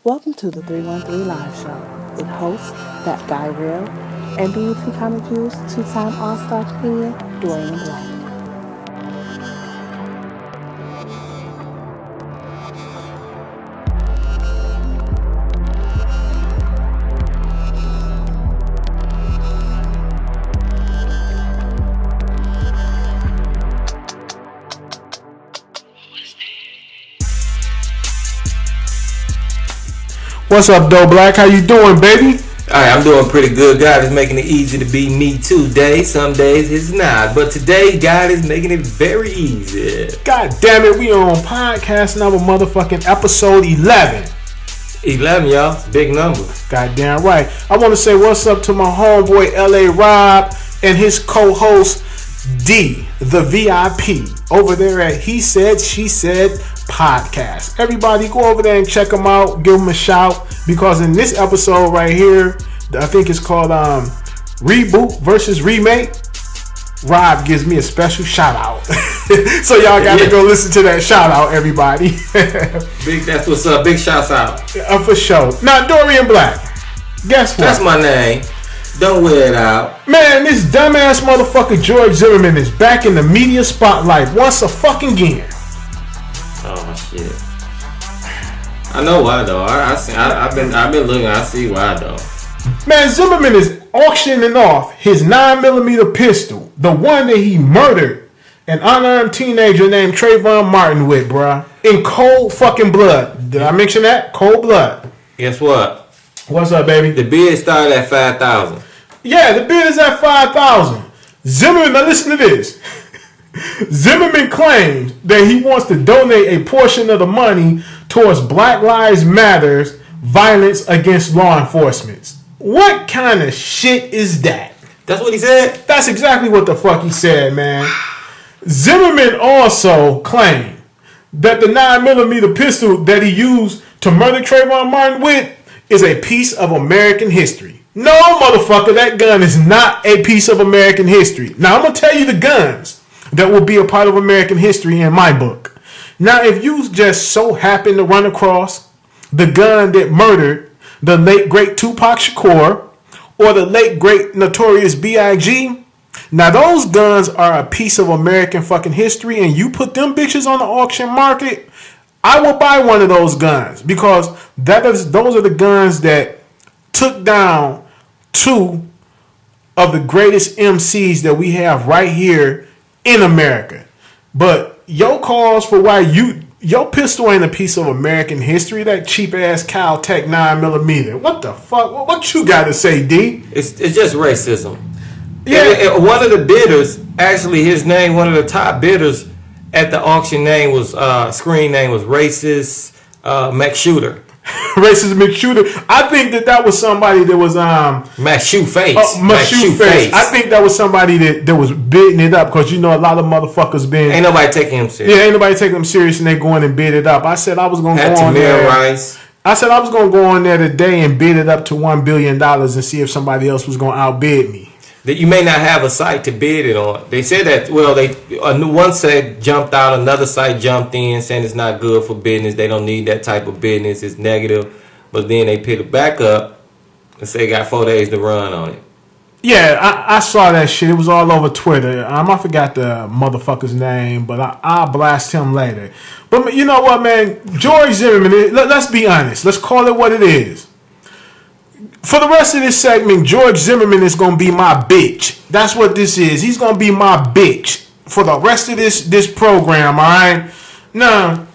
Welcome to the 313 Live Show with host That Guy Real and BET Comic Views two-time All-Star comedian Dorian Black. What's up, Doe Black? How you doing, baby? Alright, I'm doing pretty good. God is making it easy to be me today. Some days it's not. But today, God is making it very easy. God damn it, we are on podcast number motherfucking episode 11. 11, y'all. It's a big number. God damn right. I want to say what's up to my homeboy LA Rob and his co-host D, the VIP, over there at He Said, She Said podcast. Everybody go over there and check them out. Give them a shout, because in this episode right here, I think it's called Reboot versus Remake, Rob gives me a special shout out. So y'all gotta go listen to that shout out, everybody. That's what's up. Big shouts out. For sure. Now, Dorian Black, guess what? That's my name. Don't wear it out. Man, this dumbass motherfucker George Zimmerman is back in the media spotlight once a fucking again. Oh shit! I know why though. I've been looking. I see why though. Man, Zimmerman is auctioning off his 9mm pistol, the one that he murdered an unarmed teenager named Trayvon Martin with, bruh, in cold fucking blood. Did I mention that? Cold blood. Guess what? What's up, baby? The bid started at 5,000. Yeah, the bid is at 5,000. Zimmerman, now listen to this. Zimmerman claims that he wants to donate a portion of the money towards Black Lives Matter's violence against law enforcement. What kind of shit is that? That's what he said? That's exactly what the fuck he said, man. Zimmerman also claimed that the 9mm pistol that he used to murder Trayvon Martin with is a piece of American history. No, motherfucker, that gun is not a piece of American history. Now, I'm going to tell you the guns that will be a part of American history in my book. Now, if you just so happen to run across the gun that murdered the late great Tupac Shakur or the late great Notorious B.I.G., now those guns are a piece of American fucking history, and you put them bitches on the auction market, I will buy one of those guns, because those are the guns that took down two of the greatest MCs that we have right here in America. But your cause for why your pistol ain't a piece of American history, that cheap ass Caltech 9mm. What the fuck? What you got to say, D? It's just racism. Yeah. One of the bidders, actually his name, one of the top bidders at the auction name was, screen name was Racist Max Shooter. Racist McShooter. I think that was somebody that was Max Shoe Face. Max Shoe Face. I think that was somebody that was bidding it up, because you know a lot of motherfuckers been. Ain't nobody taking him serious. Yeah, ain't nobody taking him serious, and they going and bid it up. I said I was gonna go on there. Rice. I said I was gonna go on there today and bid it up to $1 billion and see if somebody else was gonna outbid me. That you may not have a site to bid it on. They said that. Well, one site jumped out, another site jumped in, saying it's not good for business. They don't need that type of business. It's negative. But then they picked it back up and say got 4 days to run on it. Yeah, I saw that shit. It was all over Twitter. I forgot the motherfucker's name, but I'll blast him later. But you know what, man? George Zimmerman, let's be honest. Let's call it what it is. For the rest of this segment, George Zimmerman is going to be my bitch. That's what this is. He's going to be my bitch for the rest of this program, all right? Now,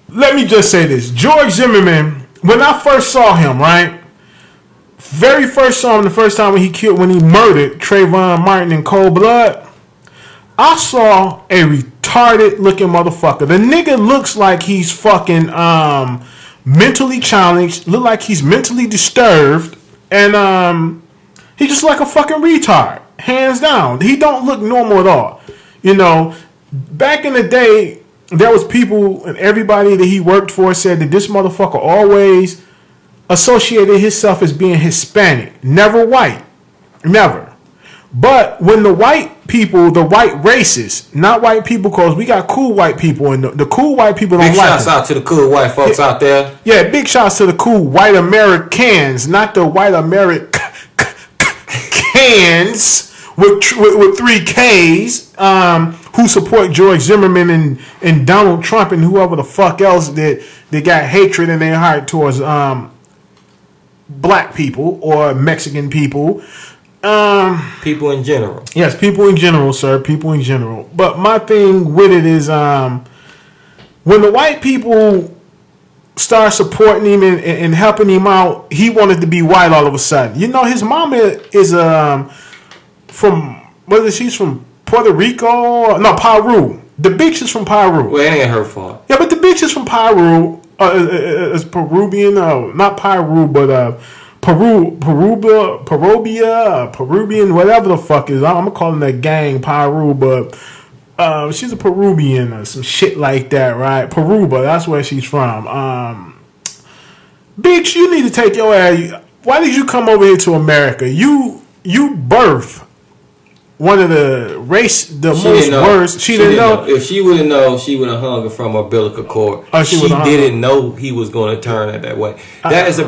let me just say this. George Zimmerman, when I first saw him, right? Very first saw him the first time when he murdered Trayvon Martin in cold blood, I saw a retarded looking motherfucker. The nigga looks like he's fucking mentally challenged, look like he's mentally disturbed, and he just like a fucking retard, hands down. He don't look normal at all. You know, back in the day, there was people and everybody that he worked for said that this motherfucker always associated himself as being Hispanic, never white, never. But when the white people, the white racists, not white people, because we got cool white people, and the cool white people don't Big like shouts them. out to the cool white folks out there. Yeah, big shouts to the cool white Americans, not the white Americans with 3 Ks, who support George Zimmerman and Donald Trump and whoever the fuck else that got hatred in their heart towards black people or Mexican people. People in general. Yes, people in general, sir. People in general. But my thing with it is when the white people start supporting him and helping him out, he wanted to be white all of a sudden. You know, his mama is from, whether she's from Puerto Rico, no, Peru. The bitch is from Peru. Well, it ain't her fault. Yeah, but the bitch is from Peru. Is Peruvian, not Peru, but Peruvian, whatever the fuck is. I'm gonna call them that gang Peru, but she's a Peruvian or some shit like that, right? Peruba, that's where she's from. Bitch, you need to take your ass. Why did you come over here to America? You birthed one of the most worst. She didn't know. If she would have known, she would have hung it from umbilical cord. She didn't know he was going to turn it that way. That is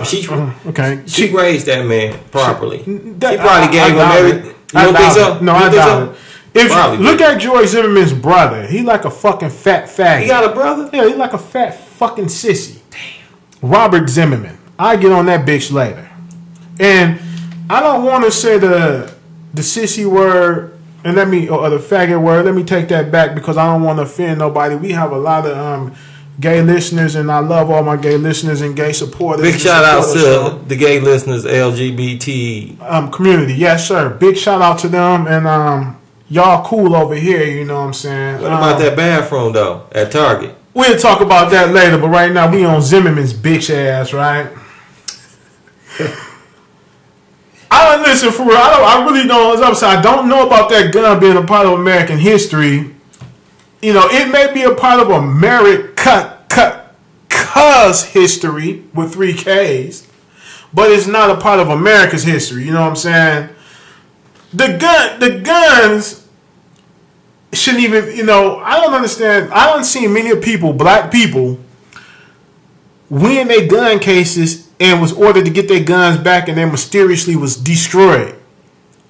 okay. She raised that man properly. She That, probably gave him everything. You don't think so? No, I doubt it. If look at George Zimmerman's brother, he like a fucking fat faggot. He got a brother? Yeah, he like a fat fucking sissy. Damn. Robert Zimmerman. I get on that bitch later. And I don't want to say the sissy word and or the faggot word. Let me take that back because I don't want to offend nobody. We have a lot of gay listeners, and I love all my gay listeners and gay supporters. Big shout out to the gay listeners, LGBT community. Yes, sir. Big shout out to them, and y'all cool over here. You know what I'm saying? What about that bathroom though at Target? We'll talk about that later, but right now we on Zimmerman's bitch ass, right? I don't listen for real. I really don't. I don't know about that gun being a part of American history. You know, it may be a part of America's history with 3 Ks, but it's not a part of America's history. You know what I'm saying? The guns shouldn't even. You know, I don't understand. I don't see many people, black people, win their gun cases and was ordered to get their guns back, and then mysteriously was destroyed.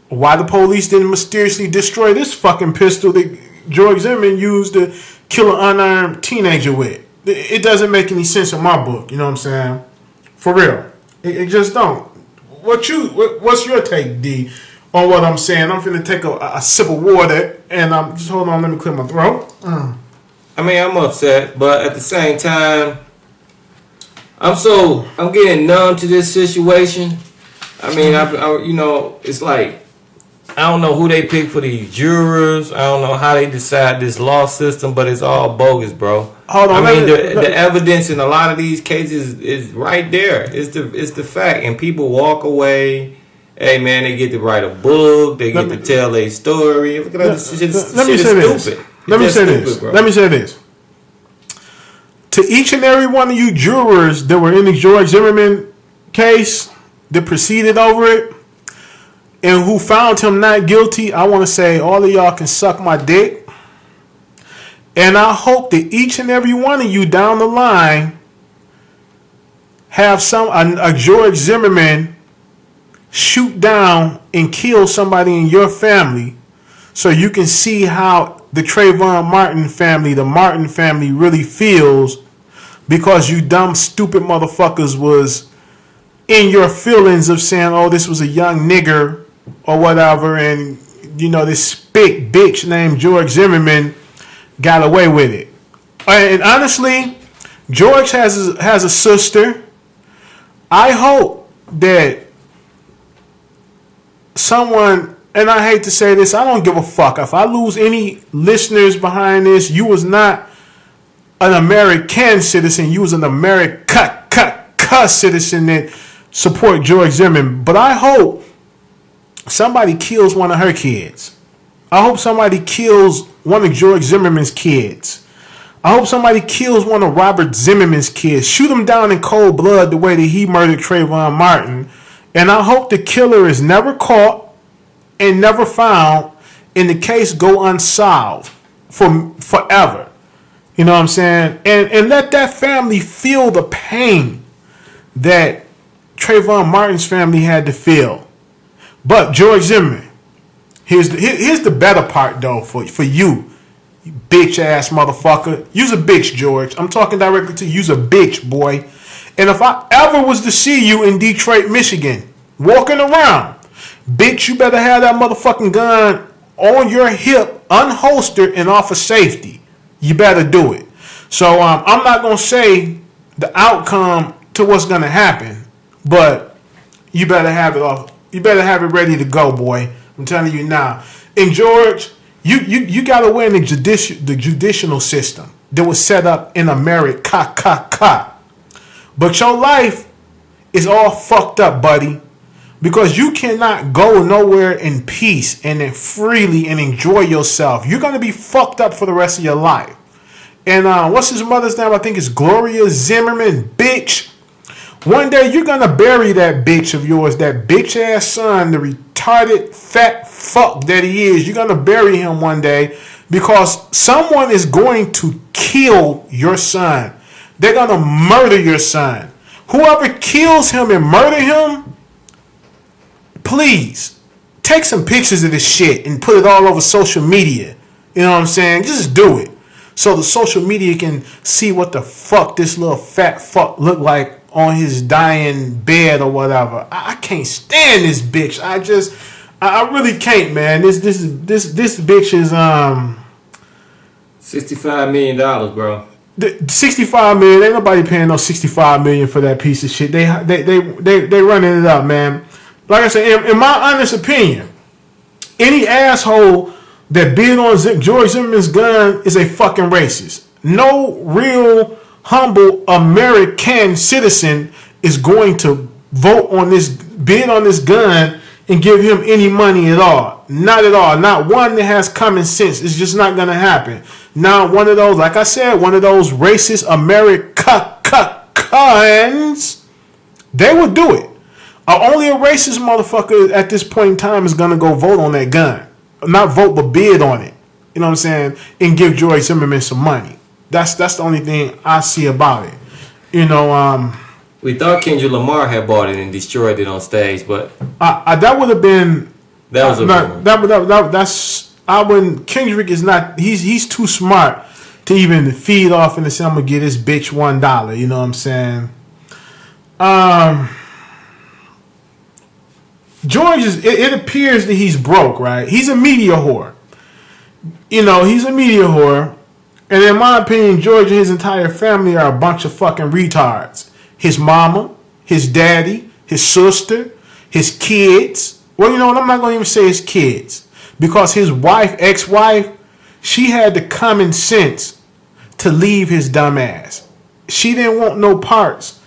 Why the police didn't mysteriously destroy this fucking pistol that George Zimmerman used to kill an unarmed teenager with? It doesn't make any sense in my book. You know what I'm saying? For real, it just don't. What's your take, D, on what I'm saying? I'm finna take a sip of water, and just hold on. Let me clear my throat. I mean, I'm upset, but at the same time, I'm getting numb to this situation. I mean, you know, it's like, I don't know who they pick for these jurors. I don't know how they decide this law system, but it's all bogus, bro. Hold on. I mean, the evidence in a lot of these cases is right there. It's the fact, and people walk away. Hey man, they get to write a book. They get to tell their story. Look at this shit. Let me say this. Let me say this. To each and every one of you jurors that were in the George Zimmerman case that proceeded over it and who found him not guilty, I want to say all of y'all can suck my dick. And I hope that each and every one of you down the line have a George Zimmerman shoot down and kill somebody in your family so you can see how the Trayvon Martin family, the Martin family, really feels, because you dumb, stupid motherfuckers was in your feelings of saying, oh, this was a young nigger or whatever, and, you know, this spick bitch named George Zimmerman got away with it. And honestly, George has a sister. I hope that someone, and I hate to say this, I don't give a fuck. If I lose any listeners behind this, you was not an American citizen. You was an America citizen that support George Zimmerman. But I hope somebody kills one of her kids. I hope somebody kills one of George Zimmerman's kids. I hope somebody kills one of Robert Zimmerman's kids. Shoot him down in cold blood the way that he murdered Trayvon Martin. And I hope the killer is never caught and never found, and the case go unsolved for forever. You know what I'm saying? And let that family feel the pain that Trayvon Martin's family had to feel. But George Zimmerman, here's the better part though for you bitch ass motherfucker. You's a bitch, George. I'm talking directly to you. You's a bitch, boy. And if I ever was to see you in Detroit, Michigan, walking around, bitch, you better have that motherfucking gun on your hip, unholstered and off of safety. You better do it. So I'm not gonna say the outcome to what's gonna happen, but you better have it off. You better have it ready to go, boy. I'm telling you now. And George, you gotta win the judicial system that was set up in America. But your life is all fucked up, buddy. Because you cannot go nowhere in peace and then freely and enjoy yourself. You're gonna be fucked up for the rest of your life. And what's his mother's name? I think it's Gloria Zimmerman, bitch. One day you're gonna bury that bitch of yours, that bitch ass son, the retarded fat fuck that he is. You're gonna bury him one day because someone is going to kill your son. They're gonna murder your son. Whoever kills him and murder him, please take some pictures of this shit and put it all over social media. You know what I'm saying? Just do it. So the social media can see what the fuck this little fat fuck look like on his dying bed or whatever. I can't stand this bitch. I really can't, man. This bitch is $65 million, bro. 65 million. Ain't nobody paying no 65 million for that piece of shit. They running it up, man. Like I said, in my honest opinion, any asshole that bid on George Zimmerman's gun is a fucking racist. No real humble American citizen is going to vote on this, bid on this gun and give him any money at all. Not at all. Not one that has common sense. It's just not going to happen. Now, one of those, like I said, one of those racist Americans, they will do it. Only a racist motherfucker at this point in time is going to go vote on that gun. Not vote, but bid on it. You know what I'm saying? And give George Zimmerman some money. That's the only thing I see about it. You know, we thought Kendrick Lamar had bought it and destroyed it on stage, but that would have been. That was a that's. I wouldn't. Kendrick is not. He's too smart to even feed off and say, I'm gonna get this bitch $1. You know what I'm saying? George is. It appears that he's broke, right? He's a media whore. You know, he's a media whore. And in my opinion, George and his entire family are a bunch of fucking retards. His mama, his daddy, his sister, his kids. Well, you know what? I'm not going to even say his kids. Because his wife, ex-wife, she had the common sense to leave his dumb ass. She didn't want no parts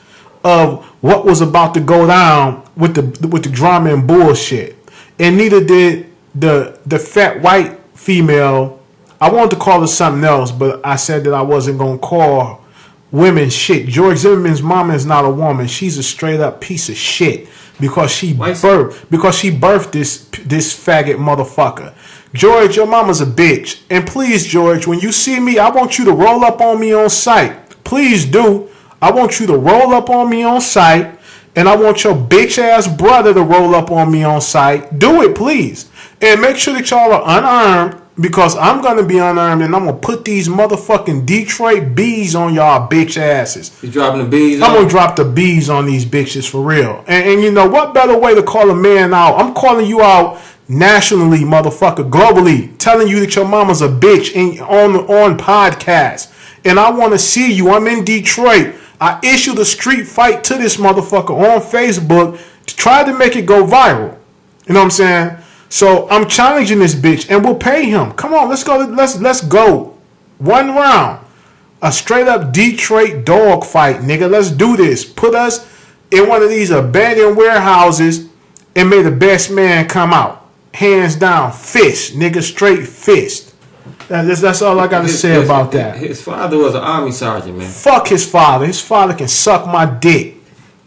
of what was about to go down with the drama and bullshit. And neither did the fat white female. I wanted to call her something else, but I said that I wasn't going to call women shit. George Zimmerman's mama is not a woman. She's a straight up piece of shit because she birthed this faggot motherfucker. George, your mama's a bitch. And please, George, when you see me, I want you to roll up on me on sight. Please do. I want you to roll up on me on sight. And I want your bitch ass brother to roll up on me on sight. Do it, please. And make sure that y'all are unarmed. Because I'm going to be unarmed and I'm going to put these motherfucking Detroit bees on y'all bitch asses. You dropping the bees? I'm going to drop the bees on these bitches for real. And you know what better way to call a man out? I'm calling you out nationally, motherfucker, globally. Telling you that your mama's a bitch on podcast. And I want to see you. I'm in Detroit. I issued a street fight to this motherfucker on Facebook to try to make it go viral. You know what I'm saying? So I'm challenging this bitch, and we'll pay him. Come on, let's go. Let's go. One round, a straight up Detroit dog fight, nigga. Let's do this. Put us in one of these abandoned warehouses, and may the best man come out. Hands down, fist, nigga, straight fist. That's all I got to say about that. His father was an army sergeant, man. Fuck his father. His father can suck my dick.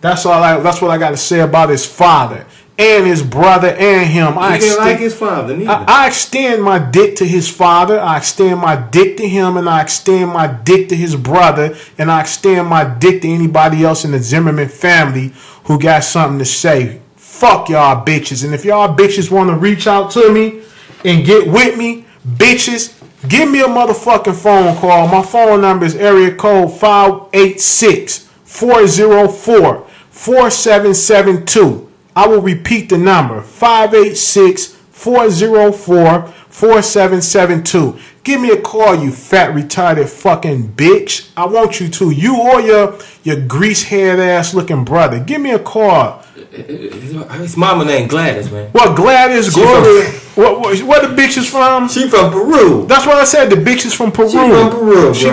That's what I got to say about his father and his brother and him. He didn't like his father neither. I extend my dick to his father. I extend my dick to him, and I extend my dick to his brother, and I extend my dick to anybody else in the Zimmerman family who got something to say. Fuck y'all bitches. And if y'all bitches want to reach out to me and get with me, bitches, give me a motherfucking phone call. My phone number is area code 586-404-4772. I will repeat the number, 586-404-4772. Give me a call, you fat retarded fucking bitch. I want you to. You or your grease-haired ass looking brother. Give me a call. His mama named Gladys, man. What, Gladys? Gloria? Where the bitch is from? She from Peru. That's what I said. The bitch is from Peru. She from Peru, bro. She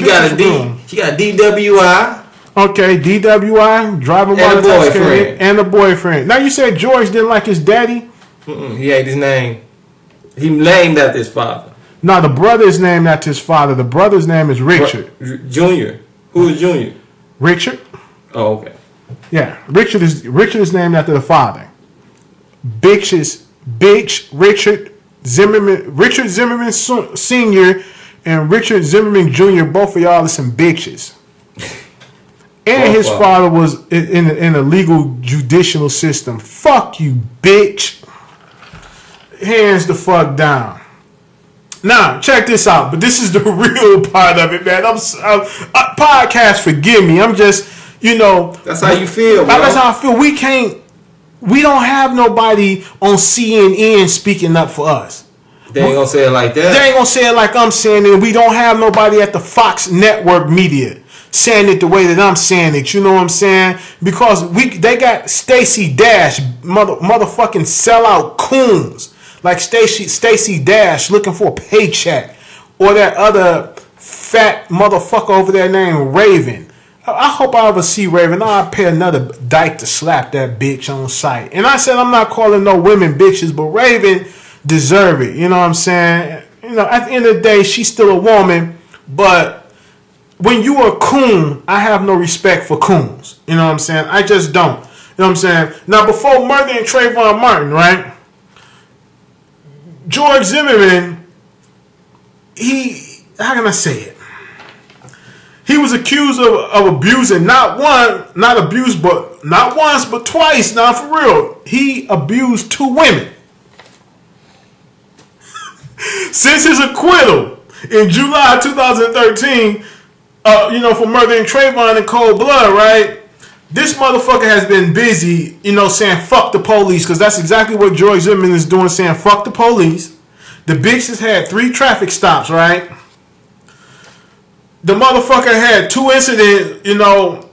got a D. She got DWI. Okay, DWI, driving while intoxicated, and a boyfriend. Now you said George didn't like his daddy? He hated his name. He named after his father. No, the brother is named after his father. The brother's name is Richard. Junior. Who is Junior? Richard. Oh, okay. Yeah, Richard is named after the father. Richard Zimmerman Sr. and Richard Zimmerman Jr. Both of y'all are some bitches. And his father was in the legal judicial system. Fuck you, bitch. Hands the fuck down. Now, check this out. But this is the real part of it, man. Podcast, forgive me. I'm just, That's how you feel, bro. That's how I feel. We don't have nobody on CNN speaking up for us. They ain't gonna say it like that. They ain't gonna say it like I'm saying it. We don't have nobody at the Fox Network media saying it the way that I'm saying it. You know what I'm saying? Because they got Stacey Dash, motherfucking sellout coons. Like Stacey Dash looking for a paycheck. Or that other fat motherfucker over there named Raven. I hope I ever see Raven. I'll pay another dyke to slap that bitch on sight. And I said I'm not calling no women bitches, but Raven deserve it. You know what I'm saying? At the end of the day, she's still a woman. But when you are a coon, I have no respect for coons. You know what I'm saying? I just don't. You know what I'm saying? Now, before murdering Trayvon Martin, right? George Zimmerman, how can I say it? He was accused of abusing not once, but twice. Now, for real, he abused 2 women. Since his acquittal in July 2013, for murdering Trayvon in cold blood, right? This motherfucker has been busy, saying fuck the police, because that's exactly what George Zimmerman is doing, saying fuck the police. The bitch has had 3 traffic stops, right? The motherfucker had 2 incidents,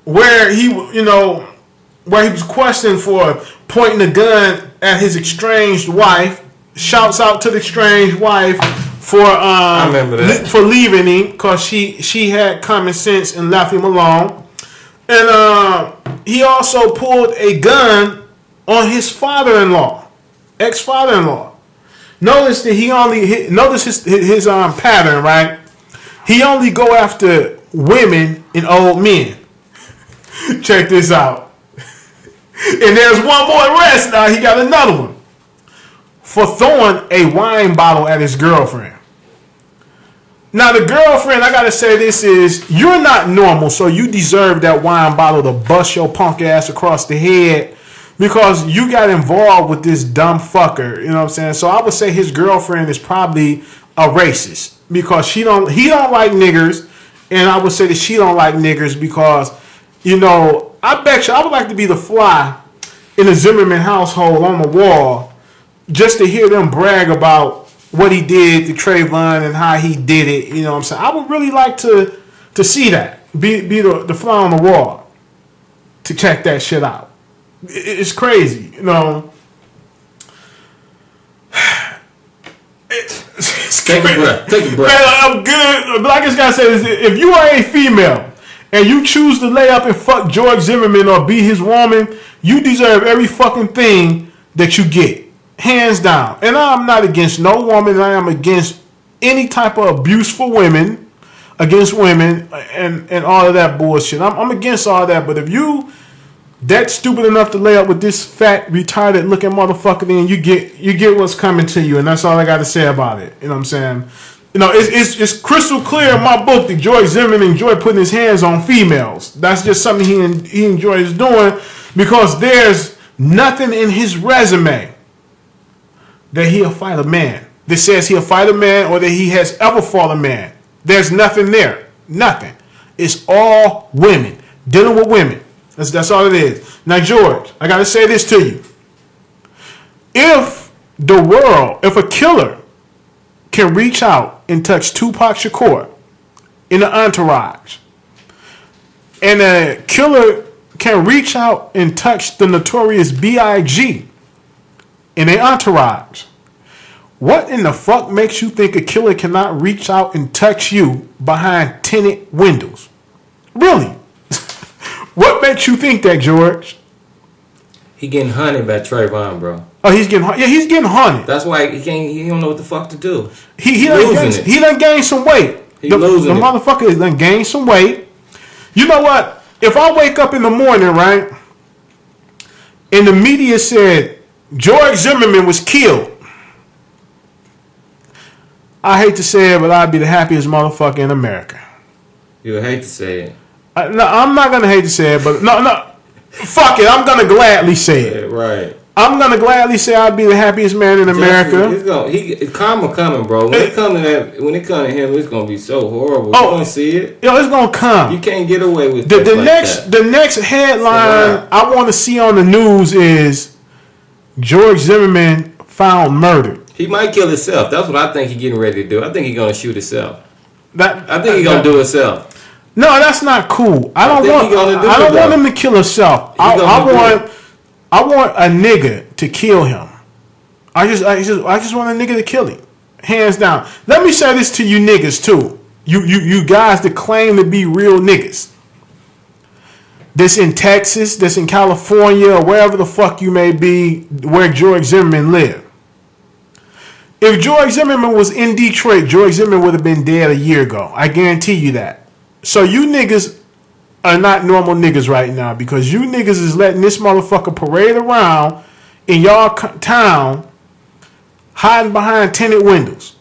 where he was questioned for pointing a gun at his estranged wife. Shouts out to the estranged wife for I remember that. For leaving him because she had common sense and left him alone. And he also pulled a gun on his father-in-law, ex-father-in-law. Notice that his pattern, right? He only go after women and old men. Check this out. And there's one more arrest now. He got another one for throwing a wine bottle at his girlfriend. Now, the girlfriend, I gotta say this is, you're not normal, so you deserve that wine bottle to bust your punk ass across the head because you got involved with this dumb fucker. You know what I'm saying? So I would say his girlfriend is probably a racist because he don't like niggers, and I would say that she don't like niggers because, I bet you I would like to be the fly in the Zimmerman household on the wall just to hear them brag about what he did to Trayvon and how he did it. You know what I'm saying? I would really like to see that. Be the fly on the wall to check that shit out. It's crazy, Take a breath. Man, I'm good. But I just gotta say this. If you are a female and you choose to lay up and fuck George Zimmerman or be his woman, you deserve every fucking thing that you get. Hands down. And I'm not against no woman. I am against any type of abuse for women. against women and all of that bullshit. I'm against all that. But if you that stupid enough to lay up with this fat, retarded looking motherfucker, then you get what's coming to you, and that's all I got to say about it. You know what I'm saying? You know, it's crystal clear in my book that George Zimmerman enjoyed putting his hands on females. That's just something he enjoys doing because there's nothing in his resume that he'll fight a man. That says he'll fight a man or that he has ever fought a man. There's nothing there. Nothing. It's all women. Dealing with women. That's all it is. Now, George, I got to say this to you. If a killer can reach out and touch Tupac Shakur in the entourage, and a killer can reach out and touch the notorious B.I.G. in an entourage, what in the fuck makes you think a killer cannot reach out and touch you behind tinted windows? Really? What makes you think that, George? He getting hunted by Trayvon, bro. Oh, he's getting hunted. That's why he don't know what the fuck to do. He done gained some weight. The motherfucker done gained some weight. You know what? If I wake up in the morning, right, and the media said George Zimmerman was killed, I hate to say it, but I'd be the happiest motherfucker in America. You would hate to say it. No, I'm not gonna hate to say it, but no, fuck it. I'm gonna gladly say it. Yeah, right. I'm gonna gladly say I'd be the happiest man in America. Karma coming, bro. When it come to him, it's gonna be so horrible. You gonna see it? Yo, it's gonna come. You can't get away with the next headline I want to see on the news is George Zimmerman found murdered. He might kill himself. That's what I think he's getting ready to do. I think he's gonna shoot himself. I think he's gonna do himself. No, that's not cool. I don't want him to kill himself. I want a nigga to kill him. I just want a nigga to kill him. Hands down. Let me say this to you niggas too. You guys that claim to be real niggas. This in Texas, this in California, or wherever the fuck you may be, where George Zimmerman lived. If George Zimmerman was in Detroit, George Zimmerman would have been dead a year ago. I guarantee you that. So you niggas are not normal niggas right now because you niggas is letting this motherfucker parade around in y'all town hiding behind tinted windows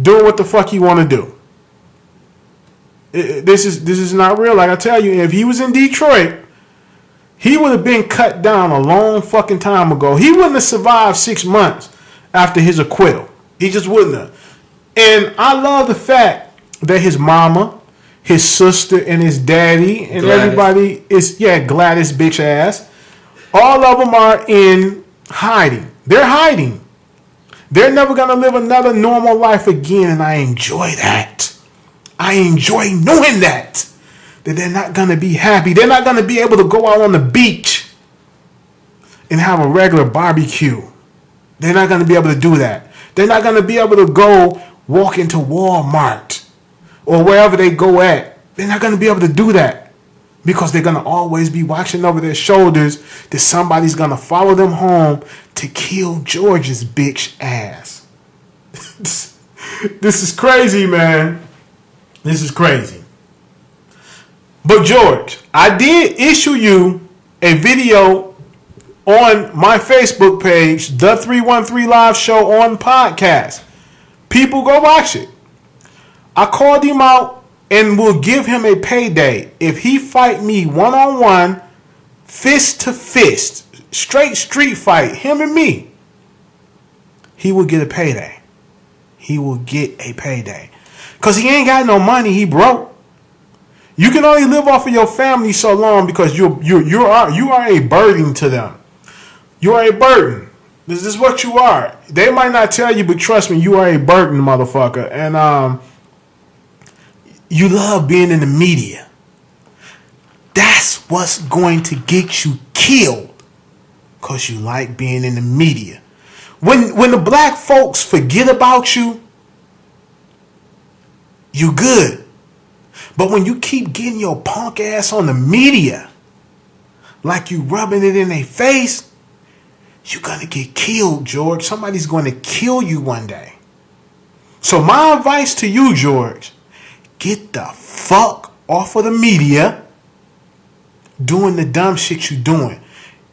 doing what the fuck you want to do. This is not real. Like I tell you, if he was in Detroit, he would have been cut down a long fucking time ago. He wouldn't have survived 6 months after his acquittal. He just wouldn't have. And I love the fact that his mama, his sister, and his daddy, and everybody is, Gladys bitch ass. All of them are in hiding. They're hiding. They're never going to live another normal life again, and I enjoy that. I enjoy knowing that they're not going to be happy. They're not going to be able to go out on the beach and have a regular barbecue. They're not going to be able to do that. They're not going to be able to go walk into Walmart or wherever they go at. They're not going to be able to do that because they're going to always be watching over their shoulders that somebody's going to follow them home to kill George's bitch ass. This is crazy, man. This is crazy. But George, I did issue you a video on my Facebook page, The 313 Live Show on podcast. People go watch it. I called him out and will give him a payday if he fight me one-on-one, fist to fist, straight street fight, him and me. He will get a payday. He will get a payday. Because he ain't got no money, he broke. You can only live off of your family so long because you are a burden to them. You are a burden. This is what you are. They might not tell you, but trust me, you are a burden, motherfucker. And you love being in the media. That's what's going to get you killed. Because you like being in the media. When the black folks forget about you, you good. But when you keep getting your punk ass on the media, like you rubbing it in their face, you're going to get killed, George. Somebody's going to kill you one day. So my advice to you, George, get the fuck off of the media doing the dumb shit you doing.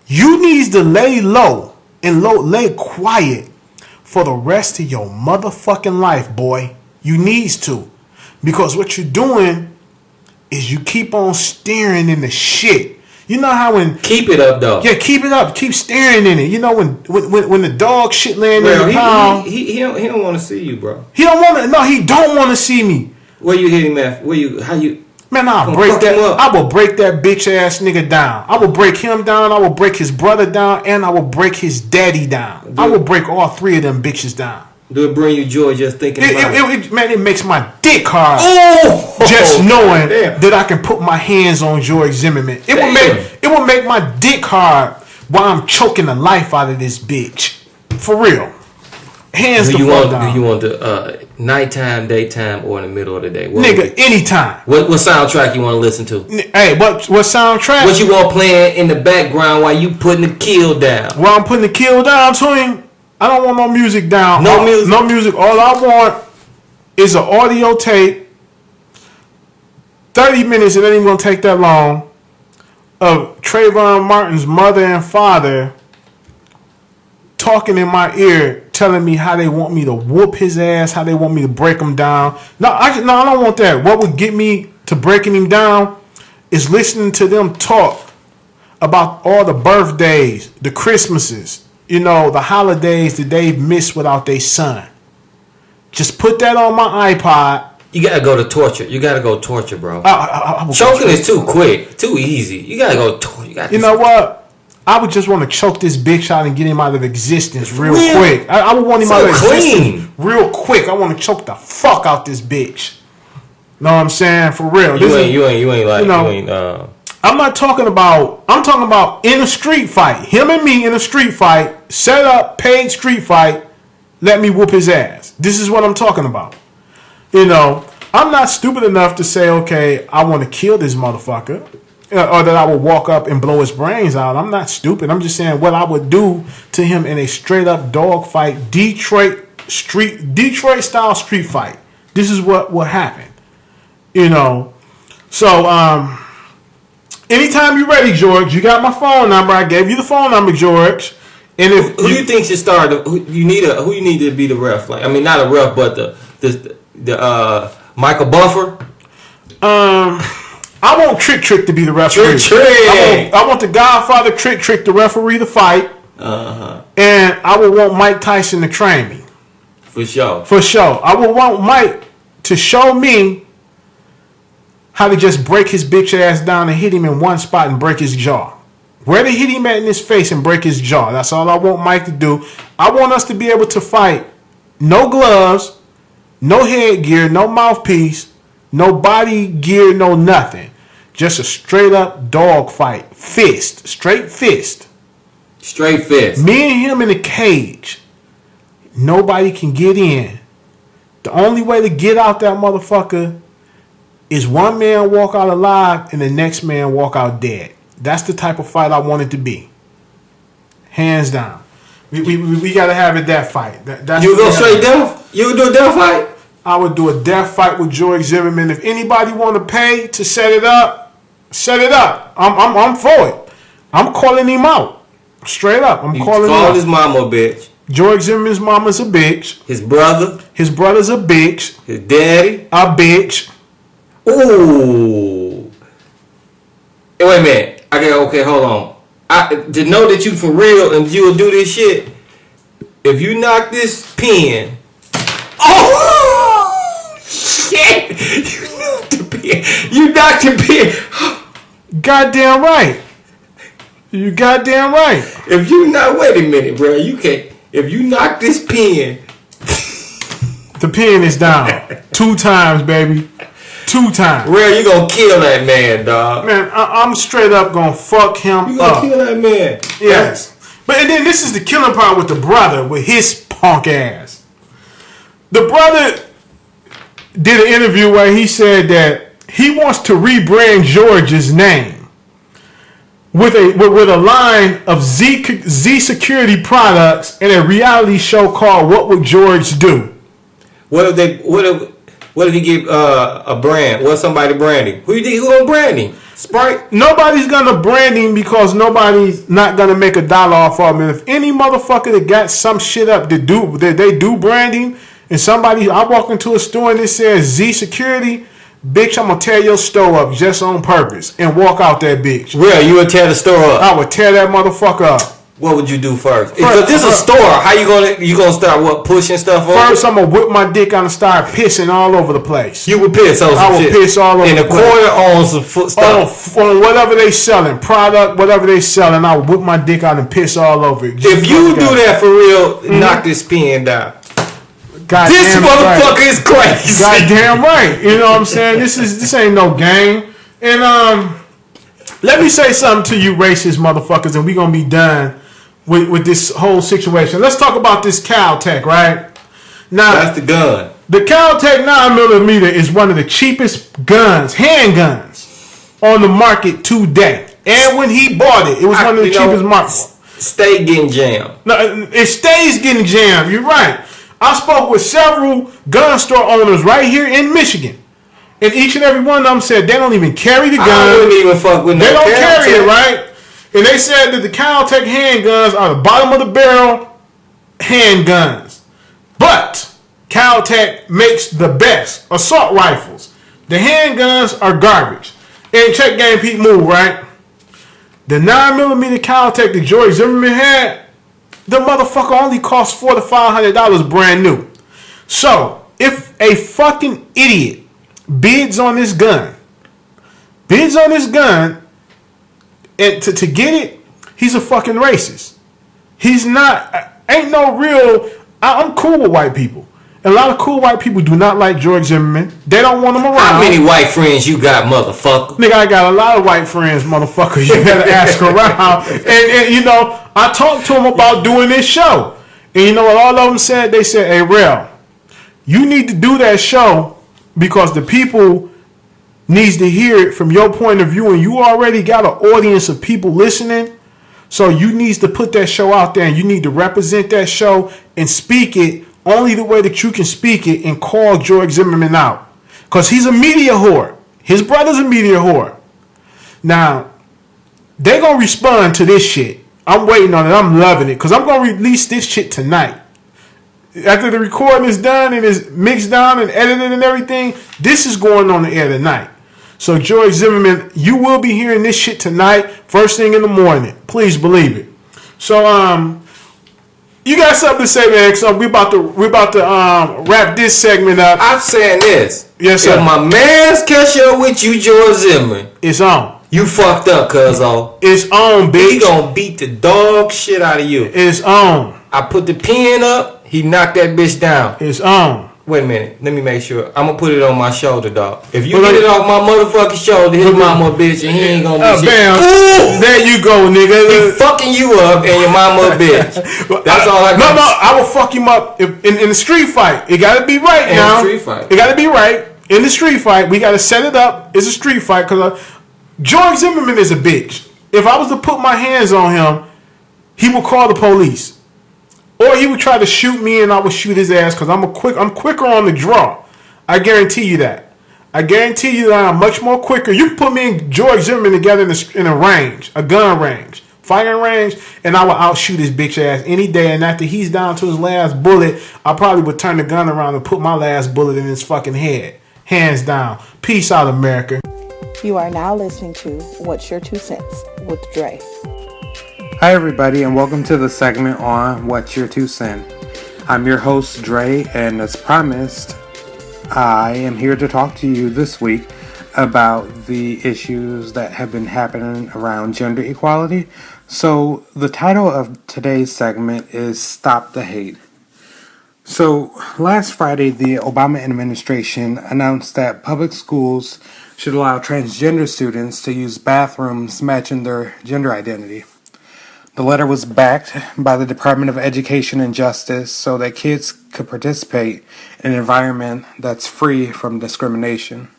You needs to lay low and lay quiet for the rest of your motherfucking life, boy. You needs to. Because what you're doing is you keep on staring in the shit. You know how when... Keep it up, though. Yeah, keep it up. Keep staring in it. You know when the dog shit laying in the pound... He don't want to see you, bro. He don't want to... No, he don't want to see me. Where you hit him at? How you... Man, I will break that bitch ass nigga down. I will break him down. I will break his brother down. And I will break his daddy down. I will break all three of them bitches down. Do it bring you joy just thinking about it? Man, it makes my dick hard. Oh! Just knowing that I can put my hands on George Zimmerman. It will make my dick hard while I'm choking the life out of this bitch. For real. Hands the fuck down. Do you want the nighttime, daytime, or in the middle of the day? Nigga, anytime. What soundtrack you want to listen to? Hey, what soundtrack? What you want playing in the background while you putting the kill down? While I'm putting the kill down to him, I don't want no music down. No music? No music. All I want is an audio tape, 30 minutes, it ain't even going to take that long, of Trayvon Martin's mother and father talking in my ear, telling me how they want me to whoop his ass, how they want me to break him down. No, I don't want that. What would get me to breaking him down is listening to them talk about all the birthdays, the Christmases, you know, the holidays that they've missed without their son. Just put that on my iPod. You gotta go to torture. You gotta go torture, bro. I Choking is too quick, too easy. You gotta go torture. You know what? I would just want to choke this bitch out and get him out of existence real quick. I would want him out of existence real quick. I want to choke the fuck out this bitch. Know what I'm saying? For real. You ain't like. I'm not talking about. I'm talking about in a street fight. Him and me in a street fight. Set up, paid street fight. Let me whoop his ass. This is what I'm talking about. You know, I'm not stupid enough to say, okay, I want to kill this motherfucker, or that I would walk up and blow his brains out. I'm not stupid. I'm just saying what I would do to him in a straight up dog fight, Detroit style street fight. This is what will happen. You know, so anytime you're ready, George, you got my phone number. I gave you the phone number, George. And if who you think should start? Who you need to be the ref? Like, I mean, not a ref, but the Michael Buffer. I want Trick to be the referee. I want the Godfather Trick to referee the fight. And I would want Mike Tyson to train me. For sure. I would want Mike to show me how to just break his bitch ass down and hit him in one spot and break his jaw. Where to hit him at in his face and break his jaw. That's all I want Mike to do. I want us to be able to fight. No gloves, no headgear, no mouthpiece, no body gear, no nothing. Just a straight up dog fight. Fist. Straight fist. Straight fist. Me and him in a cage. Nobody can get in. The only way to get out that motherfucker is one man walk out alive and the next man walk out dead. That's the type of fight I want it to be. Hands down. We got to have a death fight. That's you go straight death? You would do a death fight? I would do a death fight with George Zimmerman. If anybody want to pay to set it up, set it up. I'm for it. I'm calling him out. Straight up. I'm calling him out. His mama a bitch. George Zimmerman's mama's a bitch. His brother's a bitch. His daddy a bitch. Ooh. Hey, wait a minute. Okay, hold on. To know that you for real and you will do this shit, if you knock this pin, oh shit! You knocked the pin. Goddamn right. You goddamn right. If you not, wait a minute, bro. You can't. If you knock this pin, the pin is down 2 times, baby. 2 times. Real, you gonna kill that man, dog. Man, I'm straight up gonna fuck him up. You gonna kill that man. Yes. But and then this is the killing part with the brother, with his punk ass. The brother did an interview where he said that he wants to rebrand George's name with a line of Z Security products and a reality show called What Would George Do? What if What if he get a brand? What somebody branding? Who you think who gonna brand him? Sprite? Nobody's gonna brand him because nobody's not gonna make $1 off of him. And if any motherfucker that got some shit up to do that they do branding, and somebody I walk into a store and it says Z Security, bitch, I'm gonna tear your store up just on purpose and walk out that bitch. Real, you would tear the store up. I would tear that motherfucker up. What would you do first? Because this is a store. How you gonna start what pushing stuff over? First, I'm gonna whip my dick out and start pissing all over the place. You would piss on some I would shit. piss all over in the the place. corner on some foot stuff. On whatever they selling, product, whatever they selling, I would whip my dick out and piss all over it. If you do that for real, knock this pen down. God This motherfucker is crazy. Goddamn right. You know what I'm saying? This ain't no game. And let me say something to you racist motherfuckers, and we gonna be done with this whole situation. Let's talk about this Caltech, right? Now That's the gun. the Caltech 9mm is one of the cheapest guns, handguns, on the market today. And when he bought it, it was one of the cheapest markets. Stay getting jammed. No, it stays getting jammed. You're right. I spoke with several gun store owners right here in Michigan. And each and every one of them said they don't even carry the gun. I wouldn't even fuck with no They don't carry Caltech. it, right? And they said that the Caltech handguns are the bottom of the barrel handguns. But Caltech makes the best assault rifles. The handguns are garbage. And check Game Pete move, right? The 9mm Caltech that George Zimmerman had, the motherfucker only cost $400 to $500 brand new. So, if a fucking idiot bids on this gun, and to get it, he's a fucking racist. He's not, ain't no real, I'm cool with white people. A lot of cool white people do not like George Zimmerman. They don't want him around. How many white friends you got, motherfucker? Nigga, I got a lot of white friends, motherfucker. You better ask around. And you know, I talked to him about doing this show. And you know what all of them said? They said, hey, Rel, you need to do that show because the people needs to hear it from your point of view, and you already got an audience of people listening. So you need to put that show out there, and you need to represent that show and speak it only the way that you can speak it and call George Zimmerman out. Because he's a media whore. His brother's a media whore. Now, they're going to respond to this shit. I'm waiting on it. I'm loving it. Because I'm going to release this shit tonight. After the recording is done and is mixed down and edited and everything, this is going on the air tonight. So, George Zimmerman, you will be hearing this shit tonight, first thing in the morning. Please believe it. So, you got something to say, man? So we about to wrap this segment up. I'm saying this. Yes, sir. If my man's catch up with you, George Zimmerman, It's on. you fucked up, cuz-o. It's on, bitch. He gonna beat the dog shit out of you. It's on. I put the pen up, he knocked that bitch down. It's on. Wait a minute, let me make sure. I'm gonna put it on my shoulder, dog. If you Well, get it off my motherfucking shoulder, his mama a bitch, and he ain't gonna be shit. Bam. Ooh! There you go, He nigga. fucking you up, and your mama a bitch. That's all I got. No, I will fuck him up in the street fight. It gotta be right In now. a street fight. It gotta be right. In the street fight, we gotta set it up. It's a street fight because George Zimmerman is a bitch. If I was to put my hands on him, he would call the police. Or he would try to shoot me and I would shoot his ass because I'm quicker on the draw. I guarantee you that. I guarantee you that I'm much more quicker. You can put me and George Zimmerman together in a range, a gun range, firing range, and I will outshoot his bitch ass any day. And after he's down to his last bullet, I probably would turn the gun around and put my last bullet in his fucking head. Hands down. Peace out, America. You are now listening to What's Your 2 Cents with Dre. Hi everybody, and welcome to the segment on What's Your 2 Cent. I'm your host Dre, and as promised, I am here to talk to you this week about the issues that have been happening around gender equality. So the title of today's segment is Stop the Hate. So last Friday, the Obama administration announced that public schools should allow transgender students to use bathrooms matching their gender identity. The letter was backed by the Department of Education and Justice so that kids could participate in an environment that's free from discrimination.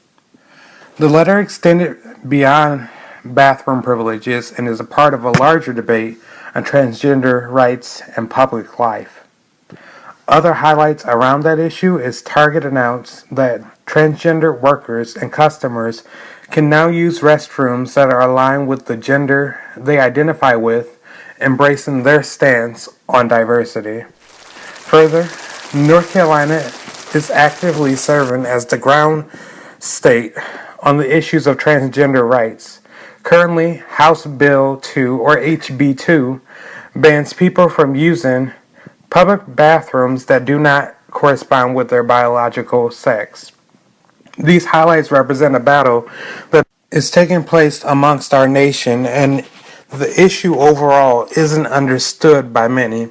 The letter extended beyond bathroom privileges and is a part of a larger debate on transgender rights and public life. Other highlights around that issue is Target announced that transgender workers and customers can now use restrooms that are aligned with the gender they identify with, embracing their stance on diversity. Further, North Carolina is actively serving as the ground state on the issues of transgender rights. Currently, House Bill 2, or HB 2, bans people from using public bathrooms that do not correspond with their biological sex. These highlights represent a battle that is taking place amongst our nation, and the issue overall isn't understood by many.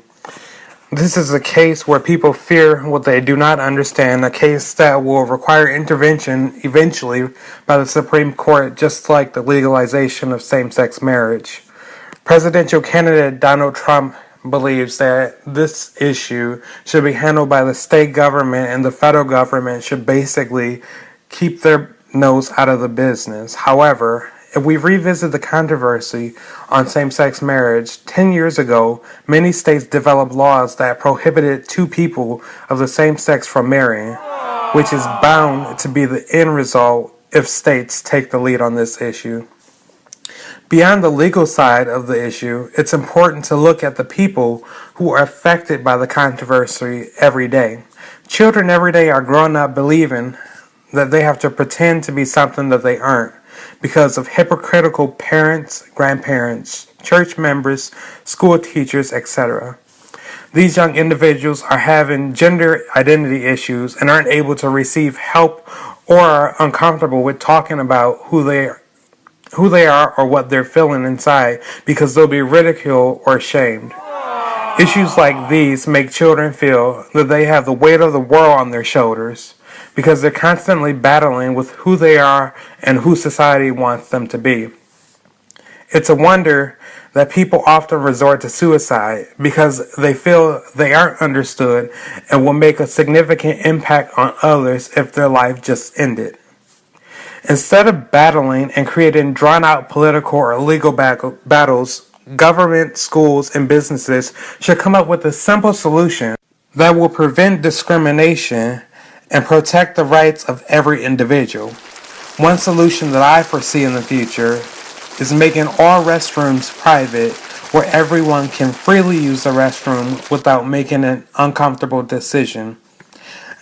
This is a case where people fear what they do not understand, a case that will require intervention eventually by the Supreme Court, just like the legalization of same-sex marriage. Presidential candidate Donald Trump believes that this issue should be handled by the state government, and the federal government should basically keep their nose out of the business. However, if we revisit the controversy on same-sex marriage, 10 years ago, many states developed laws that prohibited two people of the same sex from marrying, which is bound to be the end result if states take the lead on this issue. Beyond the legal side of the issue, it's important to look at the people who are affected by the controversy every day. Children every day are growing up believing that they have to pretend to be something that they aren't because of hypocritical parents, grandparents, church members, school teachers, etc. These young individuals are having gender identity issues and aren't able to receive help or are uncomfortable with talking about who they are or what they're feeling inside because they'll be ridiculed or shamed. Issues like these make children feel that they have the weight of the world on their shoulders because they're constantly battling with who they are and who society wants them to be. It's a wonder that people often resort to suicide because they feel they aren't understood and will make a significant impact on others if their life just ended. Instead of battling and creating drawn-out political or legal battles, government, schools, and businesses should come up with a simple solution that will prevent discrimination and protect the rights of every individual. One solution that I foresee in the future is making all restrooms private where everyone can freely use the restroom without making an uncomfortable decision.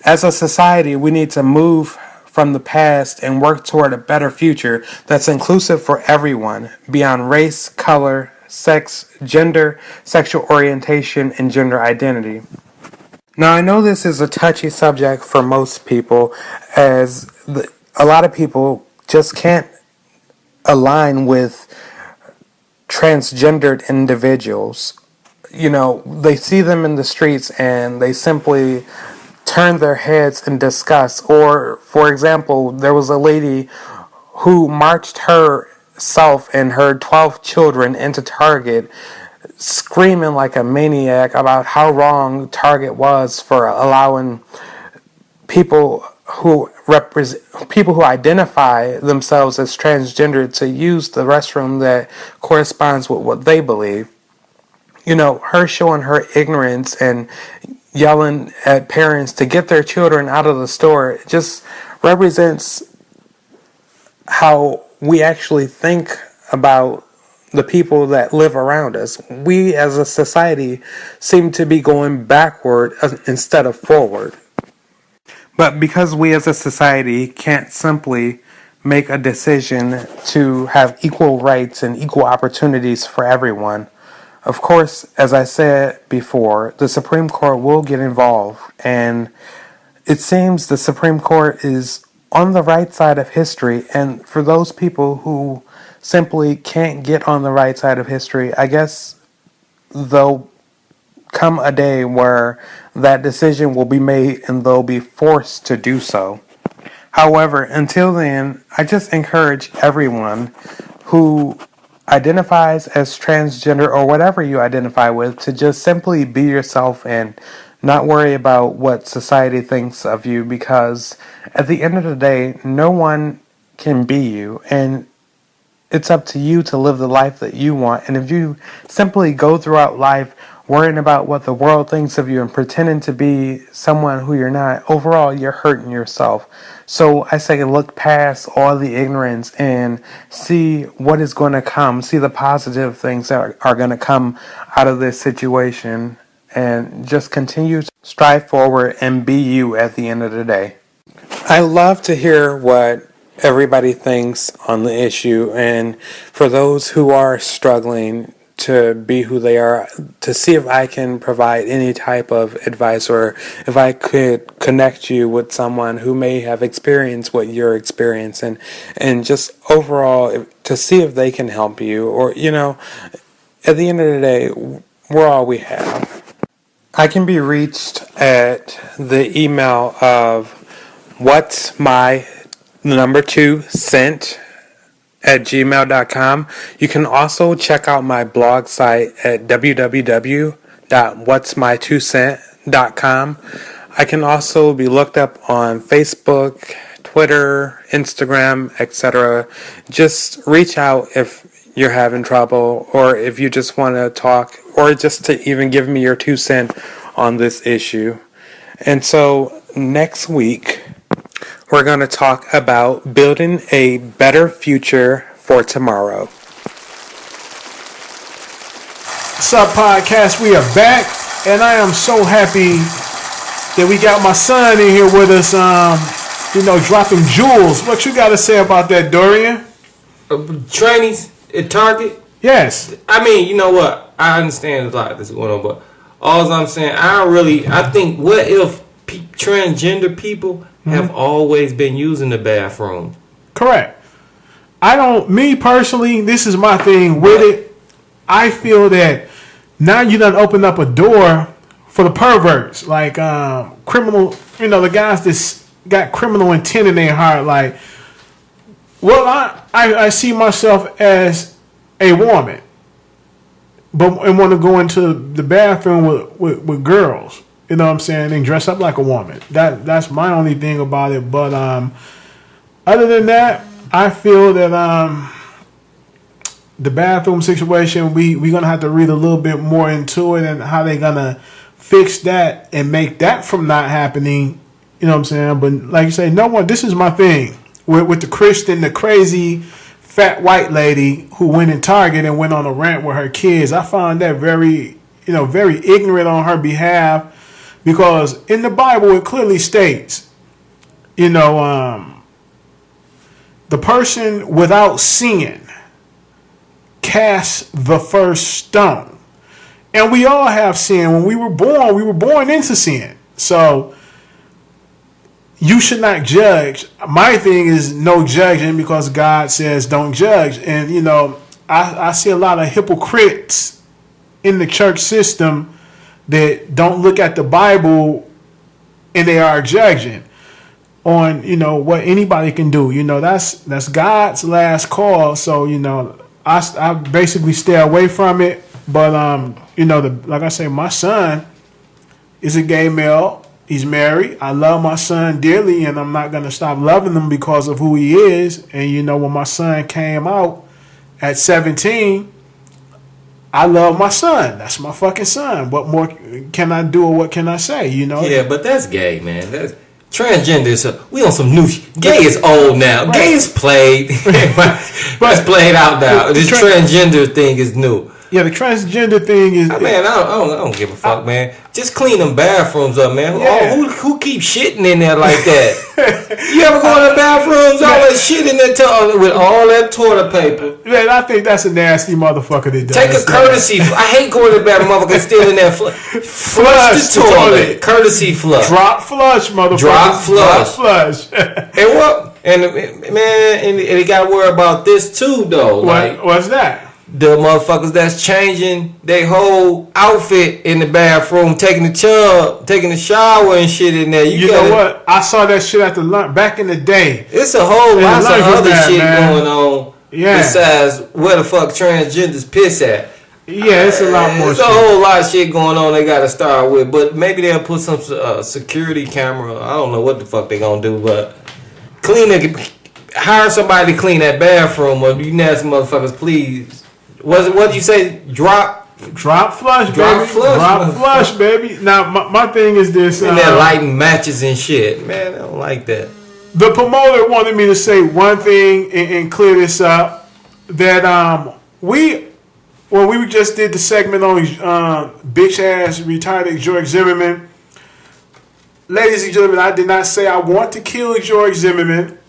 As a society, we need to move from the past and work toward a better future that's inclusive for everyone, beyond race, color, sex, gender, sexual orientation, and gender identity. Now, I know this is a touchy subject for most people, as a lot of people just can't align with transgendered individuals. You know, they see them in the streets and they simply turn their heads in disgust. Or, for example, there was a lady who marched herself and her 12 children into Target, screaming like a maniac about how wrong Target was for allowing people who identify themselves as transgender to use the restroom that corresponds with what they believe. You know, her showing her ignorance and yelling at parents to get their children out of the store just represents how we actually think about the people that live around us. We as a society seem to be going backward instead of forward. But because we as a society can't simply make a decision to have equal rights and equal opportunities for everyone, of course, as I said before, the Supreme Court will get involved, and it seems the Supreme Court is on the right side of history, and for those people who simply can't get on the right side of history, I guess there'll come a day where that decision will be made and they'll be forced to do so. However, until then, I just encourage everyone who identifies as transgender or whatever you identify with to just simply be yourself and not worry about what society thinks of you, because at the end of the day, no one can be you, and it's up to you to live the life that you want. And if you simply go throughout life worrying about what the world thinks of you and pretending to be someone who you're not, overall, you're hurting yourself. So I say look past all the ignorance and see what is going to come. See the positive things that are going to come out of this situation. And just continue to strive forward and be you at the end of the day. I love to hear what everybody thinks on the issue, and for those who are struggling to be who they are, to see if I can provide any type of advice or if I could connect you with someone who may have experienced what you're experiencing, and just overall to see if they can help you, or at the end of the day, we're all we have. I can be reached at the email of what's my number 2 cent at gmail.com. You can also check out my blog site at www.whatsmy2cent.com. I can also be looked up on Facebook, Twitter, Instagram, etc. Just reach out if you're having trouble, or if you just want to talk, or just to even give me your 2 cents on this issue. And so next week, we're going to talk about building a better future for tomorrow. What's up, podcast? We are back, and I am so happy that we got my son in here with us, dropping jewels. What you got to say about that, Dorian? Trainees at Target? Yes. I mean, you know what? I understand a lot that's going on, but all I'm saying, I think, what if transgender people have always been using the bathroom? Correct. Me personally, this is my thing with it. I feel that now you done opened up a door for the perverts, like criminal, the guys that got criminal intent in their heart. Like, well, I see myself as a woman, but and want to go into the bathroom with girls. You know what I'm saying? And dress up like a woman. That's my only thing about it. But other than that, I feel that the bathroom situation, we're gonna have to read a little bit more into it and how they're gonna fix that and make that from not happening. You know what I'm saying? But like you say, no one. This is my thing with the Christian, the crazy fat white lady who went in Target and went on a rant with her kids. I found that very ignorant on her behalf. Because in the Bible, it clearly states, the person without sin casts the first stone. And we all have sin. When we were born into sin. So you should not judge. My thing is no judging, because God says don't judge. And, I see a lot of hypocrites in the church system that don't look at the Bible and they are judging on, what anybody can do. That's God's last call. So, I basically stay away from it. But, like I say, my son is a gay male. He's married. I love my son dearly, and I'm not going to stop loving him because of who he is. And, when my son came out at 17, I love my son. That's my fucking son. What more can I do, or what can I say? Yeah, but that's gay, man. That's transgender. We on some new. Gay is old now. Right. Gay is played. It's played out now. This transgender thing is new. Yeah, the transgender thing is. I don't give a fuck, man. Just clean them bathrooms up, man. Yeah. Who keeps shitting in there like that? You ever go in the bathrooms, all that shit in there with all that toilet paper? Man, I think that's a nasty motherfucker that does. Take a courtesy. I hate going to the bathroom, motherfucker, still in there. Flush the toilet. Courtesy flush. Drop flush, motherfucker. Drop flush. And what? And man, and they got to worry about this too, though. What's that? The motherfuckers that's changing their whole outfit in the bathroom, taking the shower and shit in there. You know what? I saw that shit at the lunch back in the day. It's a whole lot of other shit going on. Yeah. Besides where the fuck transgenders piss at. Yeah, it's a lot more. There's a whole lot of shit going on. They got to start with, but maybe they'll put some security camera. I don't know what the fuck they gonna do, but clean it. hire somebody to clean that bathroom, or you nasty motherfuckers, please. What did you say? Drop flush, Drop baby. flush, Drop flush, baby. Now, my thing is this. and that lighting matches and shit. Man, I don't like that. The promoter wanted me to say one thing and clear this up. That we just did the segment on bitch ass retired George Zimmerman. Ladies and gentlemen, I did not say I want to kill George Zimmerman.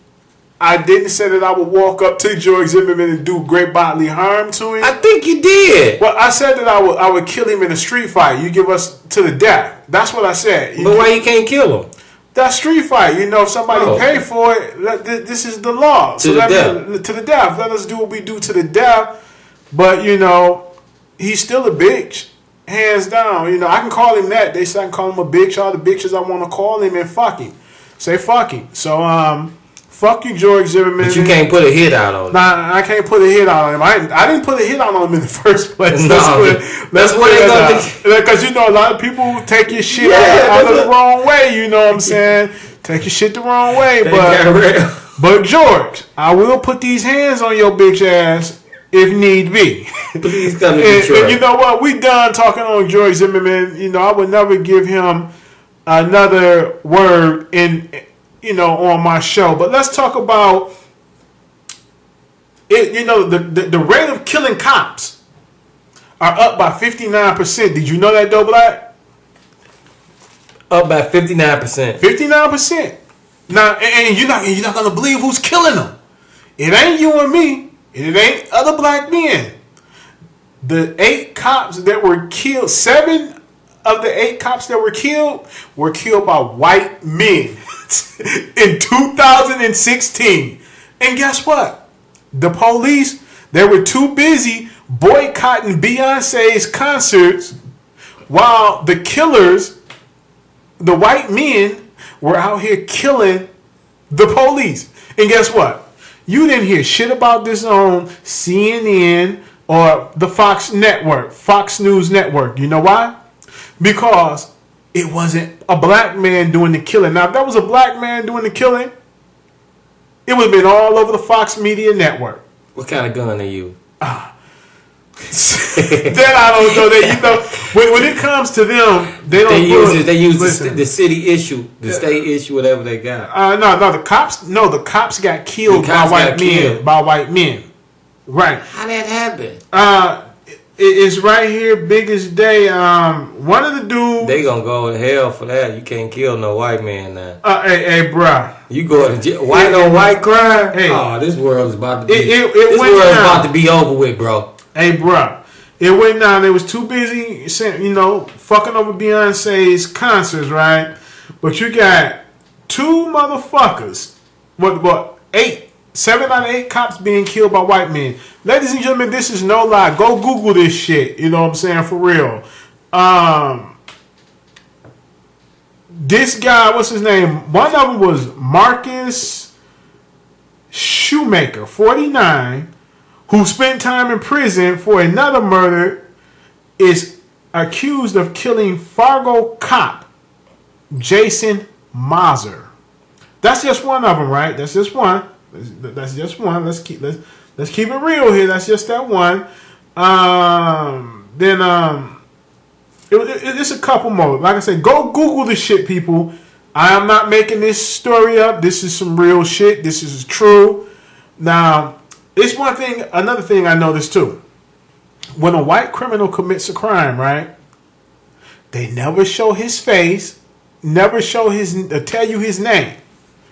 I didn't say that I would walk up to George Zimmerman and do great bodily harm to him. I think you did. Well, I said that I would kill him in a street fight. You give us to the death. That's what I said. But why you can't kill him? That street fight. You know, if somebody pay for it, this is the law. To the death. To the death. Let us do what we do to the death. But, you know, he's still a bitch. Hands down. You know, I can call him that. They say I can call him a bitch. All the bitches I want to call him and fuck him. Say fuck him. So, fuck you, George Zimmerman. But you can't put a hit out on him. Nah, I can't put a hit out on him. I didn't put a hit out on him in the first place. No, That's what they gonna do. Because, you know, a lot of people take your shit out the wrong way. You know what I'm saying? Take your shit the wrong way. But George, I will put these hands on your bitch ass if need be. Please come to Detroit. And you know what? We done talking on George Zimmerman. You know, I would never give him another word on my show. But let's talk about it. You know, the rate of killing cops are up by 59%. Did you know that, though, Black? Up by 59%. 59%. Now, and you're not gonna believe who's killing them. It ain't you and me. And it ain't other black men. The 8 cops that were killed, 7 of the 8 cops that were killed by white men in 2016. And guess what? The police, they were too busy boycotting Beyonce's concerts while the killers, the white men, were out here killing the police. And guess what? You didn't hear shit about this on CNN or the Fox News Network. You know why? Because it wasn't a black man doing the killing. Now, if that was a black man doing the killing, it would have been all over the Fox Media Network. What kind of gun are you? That I don't know. That, you know, when it comes to them, they don't. They use the city issue, the state issue, whatever they got. No, the cops. No, the cops got killed by white men. By white men, right? How that happened? It's right here, biggest day. One of the dudes. They gonna go to hell for that. You can't kill no white man now. Hey, bruh. You go to jail. White on white crime. Hey, this world is about to be. This world is about to be over with, bro. Hey, bruh. It went down. They was too busy, you know, fucking over Beyonce's concerts, right? But you got 2 motherfuckers. What? 7 out of 8 cops being killed by white men. Ladies and gentlemen, this is no lie. Go Google this shit. You know what I'm saying? For real. This guy, what's his name? One of them was Marcus Shoemaker, 49, who spent time in prison for another murder, is accused of killing Fargo cop Jason Mazur. That's just one of them, right? That's just one. That's just one. Let's keep it real here. That's just that one. It's a couple more. Like I said, go Google this shit, people. I am not making this story up. This is some real shit. This is true. Now, it's one thing. Another thing I noticed too. When a white criminal commits a crime, right? They never show his face. Never show tell you his name.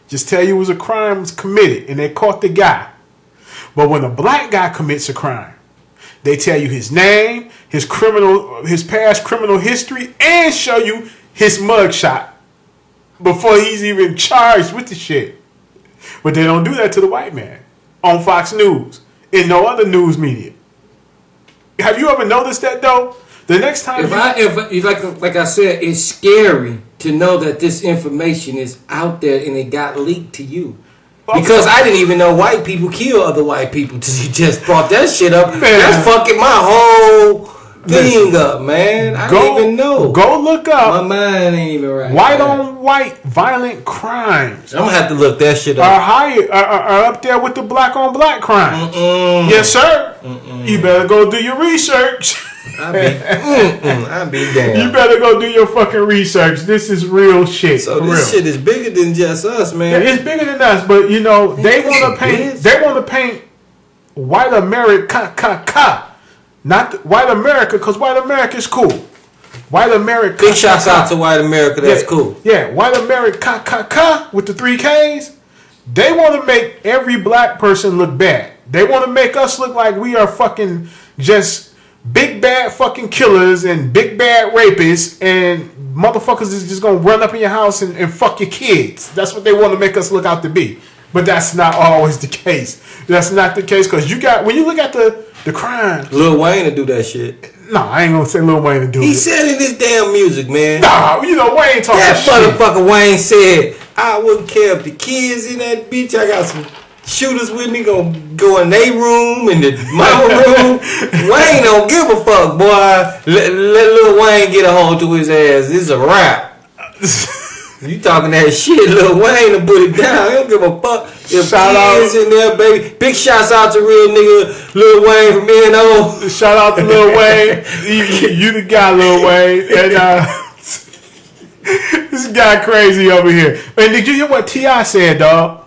Just tell you it was a crime was committed and they caught the guy. But when a black guy commits a crime, they tell you his name, his past criminal history, and show you his mugshot before he's even charged with the shit. But they don't do that to the white man on Fox News and no other news media. Have you ever noticed that though? The next time, like I said, it's scary to know that this information is out there and it got leaked to you. Because I didn't even know white people kill other white people till you just brought that shit up. Man. That's fucking my whole thing up, man. I don't even know. Go look My up mind ain't even right. white on white violent crimes. I'm gonna have to look that shit Are up. higher are up there with the black on black crimes. Yes, sir. You better go do your research. I be damn. You better go do your fucking research. This is real shit. So for this real. shit is bigger than just us, Yeah, man. it's bigger than us, but you know they want to paint. They want to paint white America, not white America, because white America is cool. White America. Big shouts out to white America. That's cool. Yeah, white America with the 3 Ks. They want to make every black person look bad. They want to make us look like we are fucking just big bad fucking killers and big bad rapists and motherfuckers is just gonna run up in your house and fuck your kids. That's what they want to make us look out to be. But that's not always the case. That's not the case because when you look at the crime. Lil Wayne to do that shit. No, I ain't gonna say Lil Wayne to do it. He said in his damn music, man. Nah, you know Wayne talking That shit. motherfucker Wayne said, I wouldn't care if the kids in that bitch. I got some shooters with me gonna go in their room and the mama room. Wayne don't give a fuck, boy. Let Lil Wayne get a hold to his ass. This is a rap. You talking that shit, Lil Wayne to put it down. He don't give a fuck if Shout kids in there, baby. Big shouts out to real nigga Lil Wayne from N.O. Shout out to Lil Wayne. You the guy, Lil Wayne. And this guy crazy over here. And did you hear what T.I. said, dog?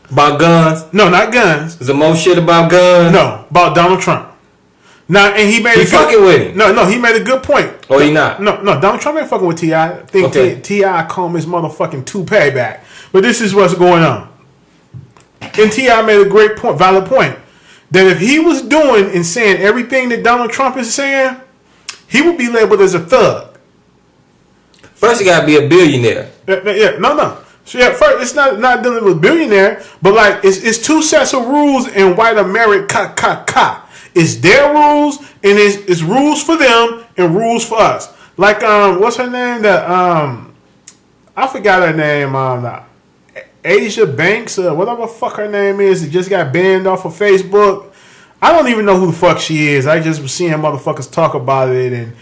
About guns. No, not guns. Is there more shit about guns? No, about Donald Trump. Now, and he made He fucking with him. No, he made a good point. Or he not? No, Donald Trump ain't fucking with T.I. I think Okay. T.I. comb his motherfucking toupee back. But this is what's going on. And T.I. made a great point, valid point, that if he was doing and saying everything that Donald Trump is saying, he would be labeled as a thug. First, you gotta be a billionaire. Yeah, no. So yeah, first it's not dealing with billionaire, but like it's 2 sets of rules in white America. It's their rules and it's rules for them and rules for us. Like what's her name? I forgot her name. Asia Banks or whatever the fuck her name is. It just got banned off of Facebook. I don't even know who the fuck she is. I just was seeing motherfuckers talk about it and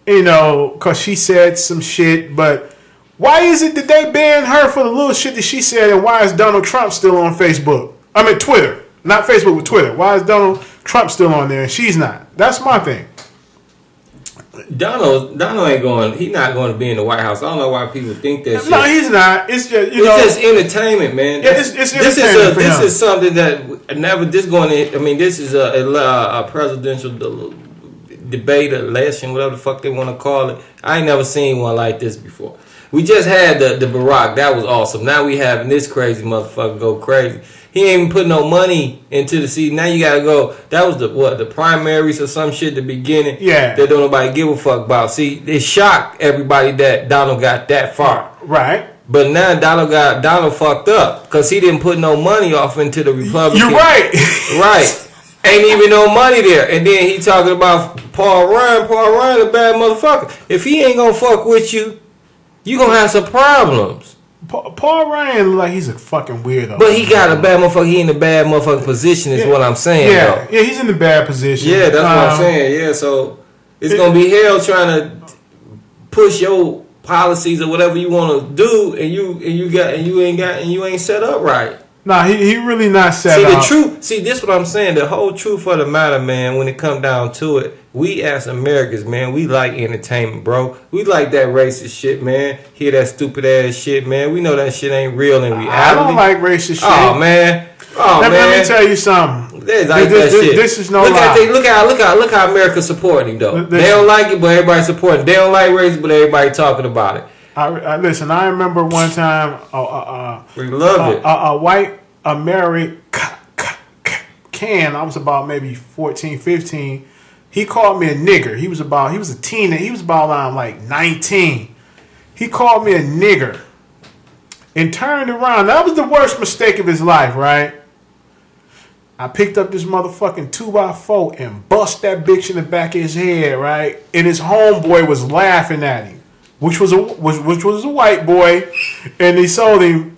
you know, cause she said some shit, but. Why is it that they banned her for the little shit that she said, and why is Donald Trump still on Facebook? I mean Twitter, not Facebook, but Twitter. Why is Donald Trump still on there and she's not? That's my thing. Donald ain't going. He's not going to be in the White House. I don't know why people think that shit. No, he's not. It's just It's just entertainment, man. Yeah, it's entertainment. This is something that never. This going. I mean, this is a presidential debate, election, whatever the fuck they want to call it. I ain't never seen one like this before. We just had the Barack. That was awesome. Now we having this crazy motherfucker go crazy. He ain't even put no money into the seat. Now you gotta go. That was the primaries or some shit at the beginning. Yeah. That don't nobody give a fuck about. See, it shocked everybody that Donald got that far. Right. But now Donald fucked up because he didn't put no money off into the Republican. You're right. Right. Ain't even no money there. And then he talking about Paul Ryan. Paul Ryan a bad motherfucker. If he ain't gonna fuck with you, you gonna have some problems. Paul Ryan look like he's a fucking weirdo. But he got a bad motherfucker. He in a bad motherfucking position is what I'm saying. Yeah, though. yeah, he's in a bad position. Yeah, that's what I'm saying. Yeah, so it's gonna be hell trying to push your policies or whatever you want to do, and you ain't set up right. Nah, he really not set See up. the truth. See, this what I'm saying. The whole truth of the matter, man. When it come down to it, we as Americans, man, we like entertainment, bro. We like that racist shit, man. Hear that stupid ass shit, man. We know that shit ain't real in reality. I don't like racist shit. Oh man. Let me tell you something. They like that shit. This is no look lie. Look how America's supporting him, though. They don't like it, but everybody's supporting. They don't like race, but everybody talking about it. Listen, I remember one time We love it. A white American, I was about maybe 14, 15. He called me a nigger. He was a teenager. He was about like 19. He called me a nigger and turned around. That was the worst mistake of his life, right? I picked up this motherfucking 2x4 and bust that bitch in the back of his head, right? And his homeboy was laughing at him, which was a white boy, and he told him,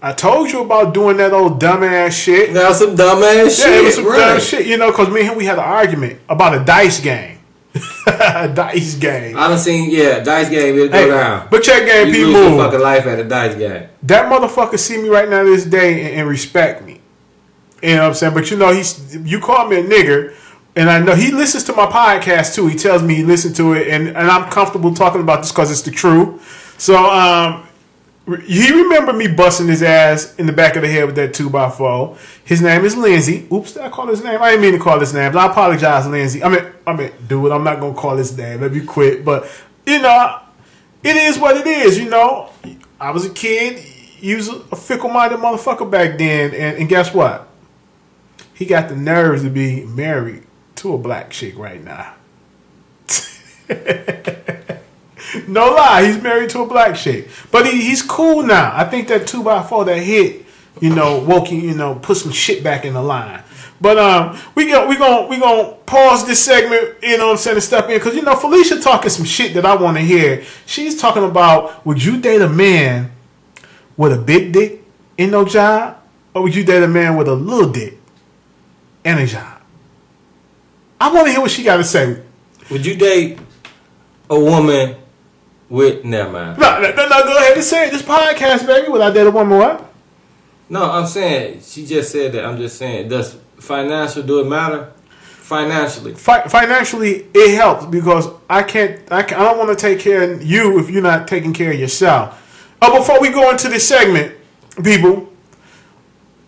I told you about doing that old dumbass shit. Now some dumbass shit. Yeah, it was some right. dumb shit, you know, because me and him, we had an argument about a dice game. Dice game. I done seen, dice game, it'll go down. But check game, you people. lose your fucking life at a dice game. That motherfucker see me right now this day and respect me. You know what I'm saying? But you call me a nigger, and I know he listens to my podcast too. He tells me he listens to it, and I'm comfortable talking about this because it's the truth. So he remembered me busting his ass in the back of the head with that 2x4. His name is Lindsay. Oops, did I call his name? I didn't mean to call his name. But I apologize, Lindsay. I mean, dude, I'm not gonna call his name. Let me quit. But it is what it is. I was a kid. He was a fickle-minded motherfucker back then, and guess what? He got the nerves to be married to a black chick right now. No lie, he's married to a black chick. But he's cool now. I think that 2x4 that hit, woke him, put some shit back in the line. But we gonna pause this segment, and step in, because Felicia talking some shit that I want to hear. She's talking about, would you date a man with a big dick and no job, or would you date a man with a little dick and a job? I want to hear what she got to say. Would you date a woman with... Never mind. No, go ahead and say it. This podcast, baby. Would I date a woman what? No, I'm saying, she just said that. I'm just saying, does financial do it matter? Financially. Financially, it helps because I don't want to take care of you if you're not taking care of yourself. Before we go into this segment, people,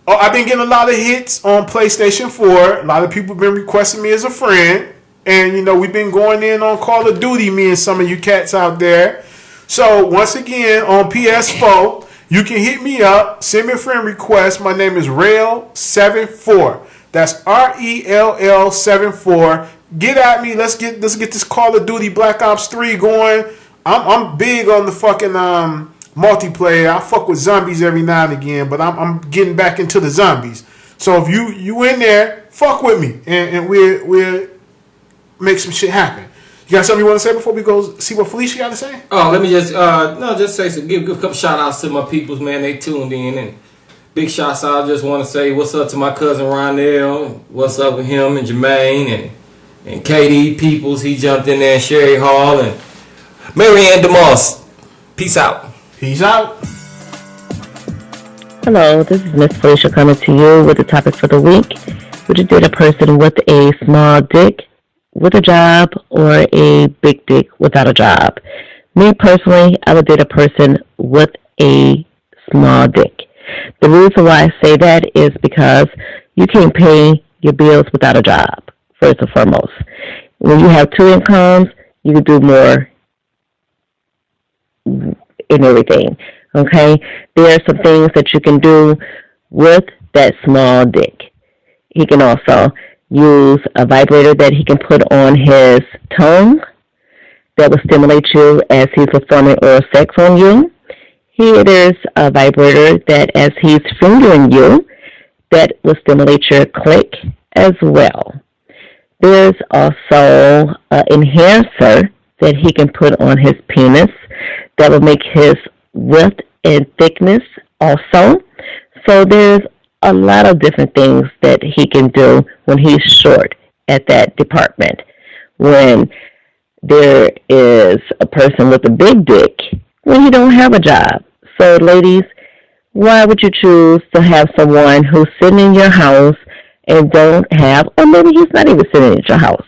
I've been getting a lot of hits on PlayStation 4. A lot of people have been requesting me as a friend. And, we've been going in on Call of Duty, me and some of you cats out there. So, once again, on PS4, you can hit me up. Send me a friend request. My name is Rel74. That's RELL74. Get at me. Let's get this Call of Duty Black Ops 3 going. I'm big on the fucking multiplayer. I fuck with zombies every now and again, but I'm getting back into the zombies. So if you in there, fuck with me, and we'll make some shit happen. You got something you want to say before we go see what Felicia got to say? Oh, let me just just say some, give a couple shout outs to my peoples, man. They tuned in, and big shots out. I just want to say what's up to my cousin Ronell. What's up with him and Jermaine and KD Peoples. He jumped in there, and Sherry Hall and Marianne DeMoss. Peace out. Peace out. Hello, this is Miss Felicia coming to you with the topic for the week. Would you date a person with a small dick with a job or a big dick without a job? Me personally, I would date a person with a small dick. The reason why I say that is because you can't pay your bills without a job, first and foremost. When you have two incomes, you can do more in everything. Okay? There are some things that you can do with that small dick. He can also use a vibrator that he can put on his tongue that will stimulate you as he's performing oral sex on you. There's a vibrator that as he's fingering you, that will stimulate your clit as well. There's also an enhancer that he can put on his penis that will make his width and thickness also. So there's a lot of different things that he can do when he's short at that department. When there is a person with a big dick, when he don't have a job. So ladies, why would you choose to have someone who's sitting in your house and don't have, or maybe he's not even sitting at your house,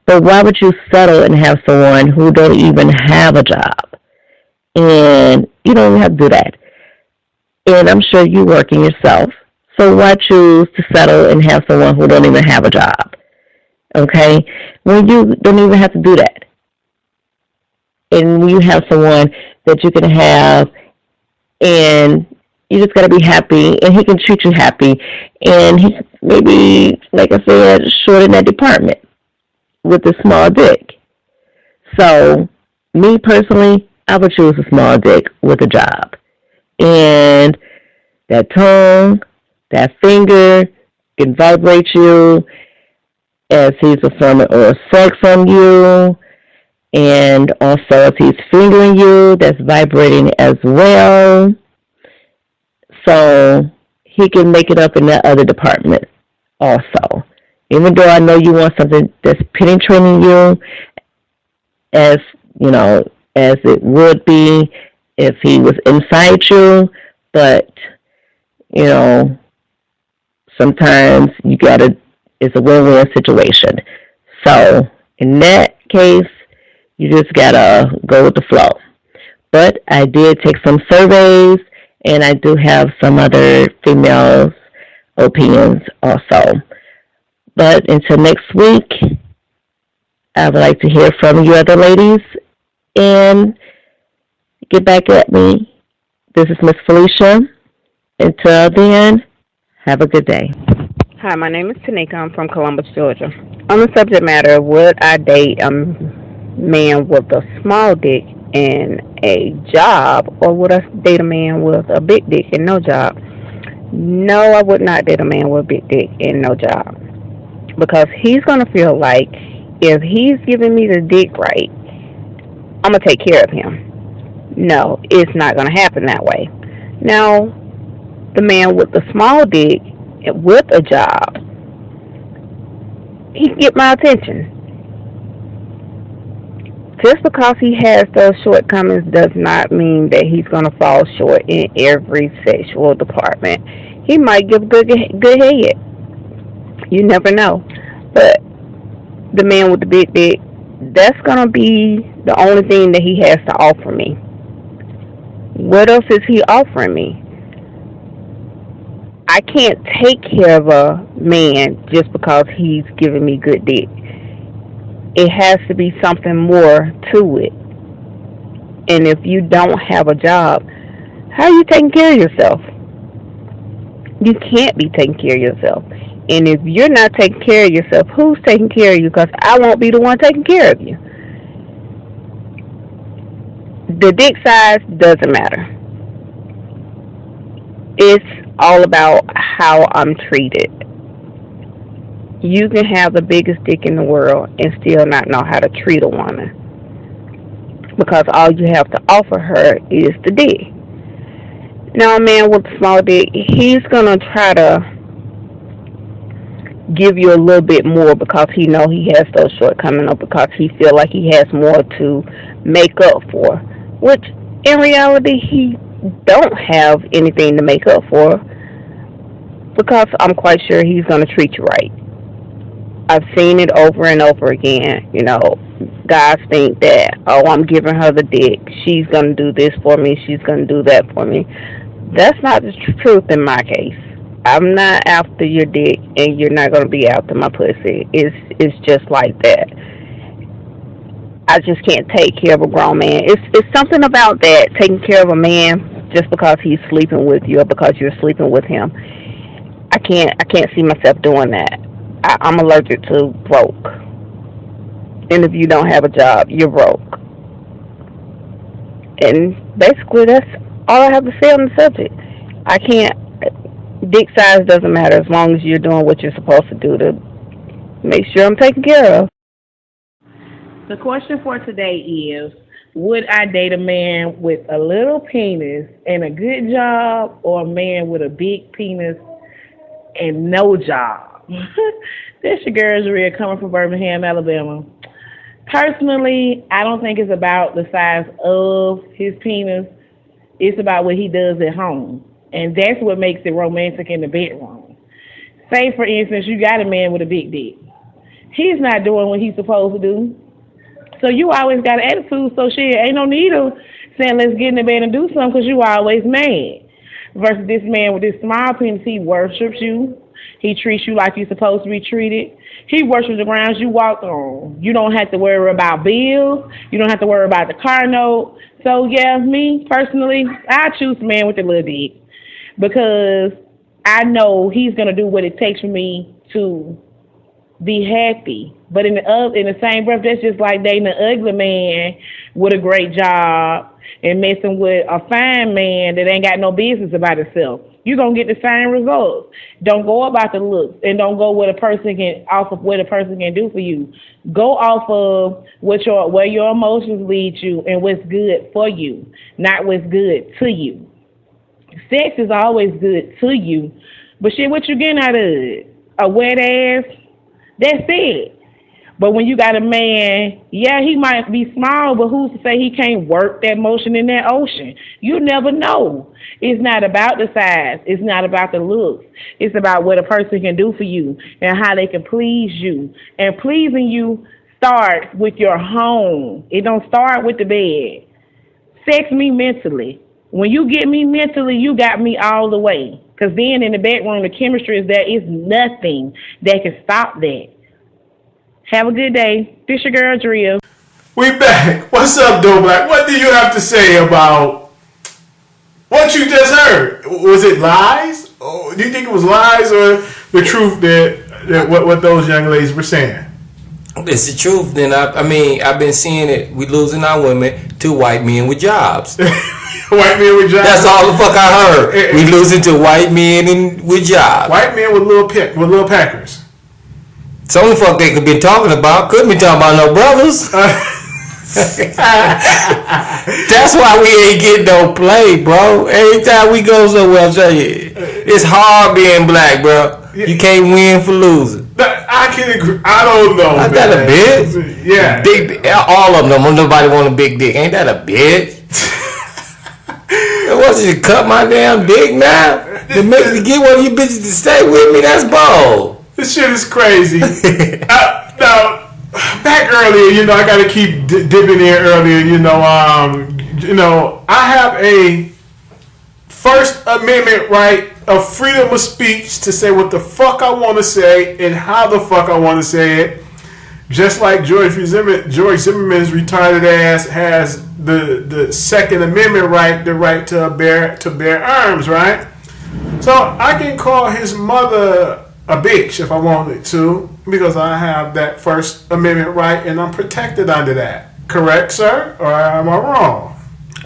but why would you settle and have someone who don't even have a job? And you don't have to do that. And I'm sure you're working yourself. So why choose to settle and have someone who don't even have a job? Okay? When you don't even have to do that. And when you have someone that you can have and you just got to be happy and he can treat you happy. And he maybe, like I said, short in that department with a small dick. So me personally, I would choose a small dick with a job. And that tongue, that finger can vibrate you as he's performing oral sex on you. And also as he's fingering you, that's vibrating as well. So he can make it up in that other department also. Even though I know you want something that's penetrating you as, you know, as it would be if he was inside you, but, you know, sometimes it's a win-win situation. So in that case, you just gotta go with the flow. But I did take some surveys, and I do have some other females' opinions also. But until next week, I would like to hear from you other ladies and get back at me. This is Miss Felicia. Until then, have a good day. Hi, my name is Tanika. I'm from Columbus, Georgia. On the subject matter, would I date a man with a small dick and a job, or would I date a man with a big dick and no job? No, I would not date a man with a big dick and no job. Because he's going to feel like if he's giving me the dick right, I'm going to take care of him. No, it's not going to happen that way. Now, the man with the small dick with a job, he can get my attention. Just because he has those shortcomings does not mean that he's going to fall short in every sexual department. He might give good head. You never know. But the man with the big dick, that's going to be the only thing that he has to offer me. What else is he offering me? I can't take care of a man just because he's giving me good dick. It has to be something more to it. And if you don't have a job, how are you taking care of yourself? You can't be taking care of yourself. And if you're not taking care of yourself, who's taking care of you? Because I won't be the one taking care of you. The dick size doesn't matter. It's all about how I'm treated. You can have the biggest dick in the world and still not know how to treat a woman. Because all you have to offer her is the dick. Now, a man with a small dick, he's going to try to give you a little bit more because he know he has those shortcomings or because he feel like he has more to make up for. Which, in reality, he don't have anything to make up for because I'm quite sure he's going to treat you right. I've seen it over and over again. You know, guys think that, oh, I'm giving her the dick. She's going to do this for me. She's going to do that for me. That's not the truth in my case. I'm not after your dick, and you're not going to be after my pussy. It's just like that. I just can't take care of a grown man. It's something about that, taking care of a man just because he's sleeping with you or because you're sleeping with him. I can't see myself doing that. I'm allergic to broke. And if you don't have a job, you're broke. And basically that's all I have to say on the subject. Dick size doesn't matter as long as you're doing what you're supposed to do to make sure I'm taken care of. The question for today is, would I date a man with a little penis and a good job, or a man with a big penis and no job? This your girl Maria coming from Birmingham, Alabama. Personally, I don't think it's about the size of his penis. It's about what he does at home. And that's what makes it romantic in the bedroom. Say, for instance, you got a man with a big dick. He's not doing what he's supposed to do. So you always got an attitude, so shit, ain't no need of saying let's get in the bed and do something because you always mad. Versus this man with this small penis, he worships you. He treats you like you're supposed to be treated. He worships the grounds you walk on. You don't have to worry about bills. You don't have to worry about the car note. So, yeah, me, personally, I choose the man with the little dick because I know he's going to do what it takes for me to be happy. But in the same breath, that's just like dating an ugly man with a great job and messing with a fine man that ain't got no business about himself. You're going to get the same results. Don't go about the looks and don't go what a person can off of what a person can do for you. Go off of where your emotions lead you and what's good for you, not what's good to you. Sex is always good to you, but shit, what you getting out of it? A wet ass? That's it. But when you got a man, yeah, he might be small, but who's to say he can't work that motion in that ocean? You never know. It's not about the size. It's not about the looks. It's about what a person can do for you and how they can please you. And pleasing you starts with your home. It don't start with the bed. Sex me mentally. When you get me mentally, you got me all the way. Because then in the bedroom, the chemistry is there. It's nothing that can stop that. Have a good day. This your girl, Drill. We back. What's up, Doe Black? What do you have to say about what you just heard? Was it lies? Oh, do you think it was lies or the truth that what those young ladies were saying? It's the truth. Then I've been seeing it. We losing our women to white men with jobs. White men with jobs. That's all the fuck I heard. We losing to white men with jobs. White men with little Packers. It's the only fuck they could be talking about. Couldn't be talking about no brothers. That's why we ain't getting no play, bro. Every time we go somewhere, I'll tell you, it's hard being black, bro. You can't win for losing. I can agree. I don't know. Ain't that a bitch? Yeah. Big, all of them. Nobody want a big dick. Ain't that a bitch? What, you cut my damn dick now? To make me get one of you bitches to stay with me? That's bold. This shit is crazy. Now, back earlier, I got to keep dipping in earlier. I have a First Amendment right of freedom of speech to say what the fuck I want to say and how the fuck I want to say it. Just like George Zimmerman's retarded ass has the Second Amendment right, the right to bear arms, right? So I can call his mother a bitch if I wanted to, because I have that First Amendment right and I'm protected under that. Correct, sir? Or am I wrong?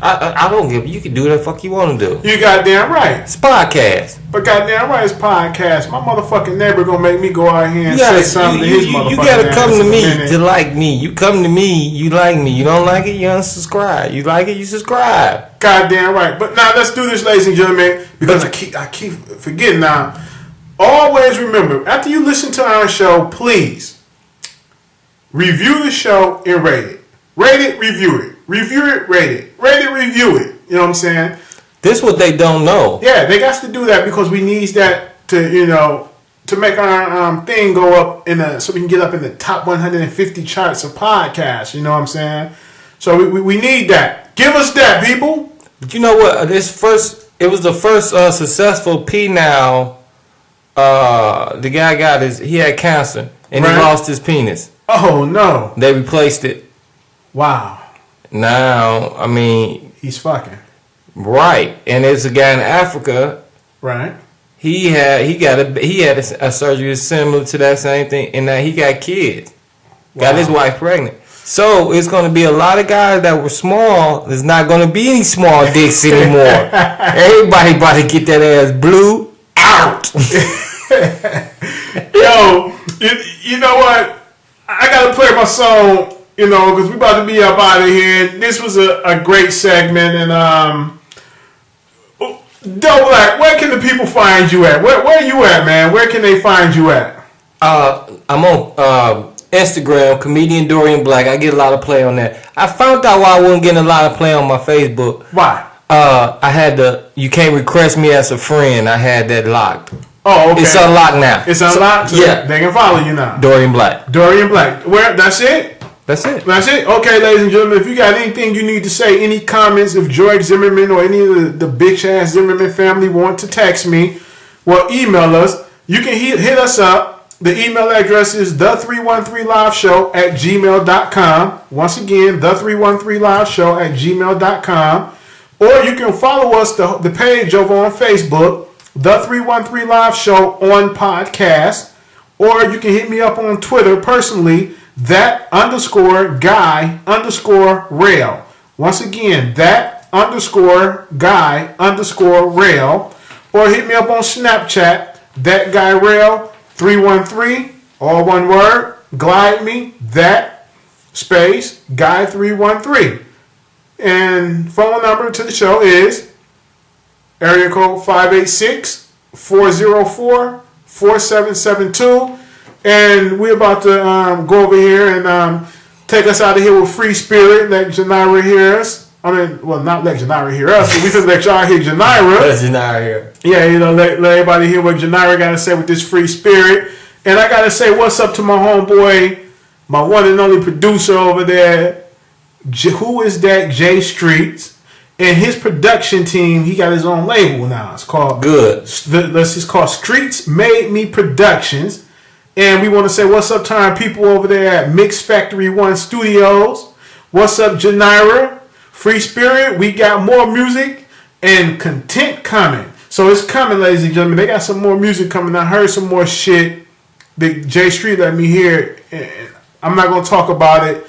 I don't give. You can do what the fuck you want to do. You goddamn right. It's a podcast. But goddamn right, it's podcast. My motherfucking neighbor gonna make me go out here and say something to his motherfucking ass. You gotta come to me to like me. You come to me, you like me. You don't like it, you unsubscribe. You like it, you subscribe. Goddamn right. But now let's do this, ladies and gentlemen, because I keep forgetting now. Always remember, after you listen to our show, please review the show and rate it. Rate it, review it. Review it, rate it. Rate it, review it. You know what I'm saying? This what they don't know. Yeah, they got to do that because we need that to make our thing go up so we can get up in the top 150 charts of podcasts. You know what I'm saying? So we need that. Give us that, people. But you know what? It was the first successful penile. The guy he had cancer and he lost his penis. Oh no! They replaced it. Wow. Now, he's fucking. Right, and there's a guy in Africa. Right. He had a surgery similar to that same thing, and now he got kids. Wow. Got his wife pregnant. So it's going to be a lot of guys that were small. There's not going to be any small dicks anymore. Everybody about to get that ass blew out. Yo, you know what? I got to play my song. Because we about to be up out of here. This was a great segment, and Doe Black, where can the people find you at? Where you at, man? Where can they find you at? I'm on Instagram, comedian Dorian Black. I get a lot of play on that. I found out why I wasn't getting a lot of play on my Facebook. Why? I had you can't request me as a friend. I had that locked. Oh, okay. It's unlocked now. It's unlocked? So yeah. They can follow you now. Dorian Black. Dorian Black. Where? That's it? That's it. That's it. Okay, ladies and gentlemen, if you got anything you need to say, any comments, if George Zimmerman or any of the bitch-ass Zimmerman family want to text me, well, email us. You can hit us up. The email address is the313liveshow@gmail.com. Once again, the313liveshow@gmail.com. Or you can follow us, the page over on Facebook, The 313 Live Show on podcast. Or you can hit me up on Twitter personally, _guy_rail. Once again, _guy_rail. Or hit me up on Snapchat, thatguyrail313, all one word. Glide me, that space guy313. And phone number to the show is area code 586-404-4772. And we're about to go over here and take us out of here with Free Spirit. Let Janira hear us. I mean, well, not let Janira hear us, but we just let y'all hear Janira. Let Janira hear. Yeah, you know, let everybody hear what Janira got to say with this Free Spirit. And I got to say what's up to my homeboy, my one and only producer over there. Who is that? Jay Streets. And his production team, he got his own label now. It's called It's called Streets Made Me Productions. And we want to say what's up to our people over there at Mix Factory 1 Studios. What's up, Janira? Free Spirit. We got more music and content coming. So it's coming, ladies and gentlemen. They got some more music coming. I heard some more shit that Jay Street let me hear. I'm not going to talk about it.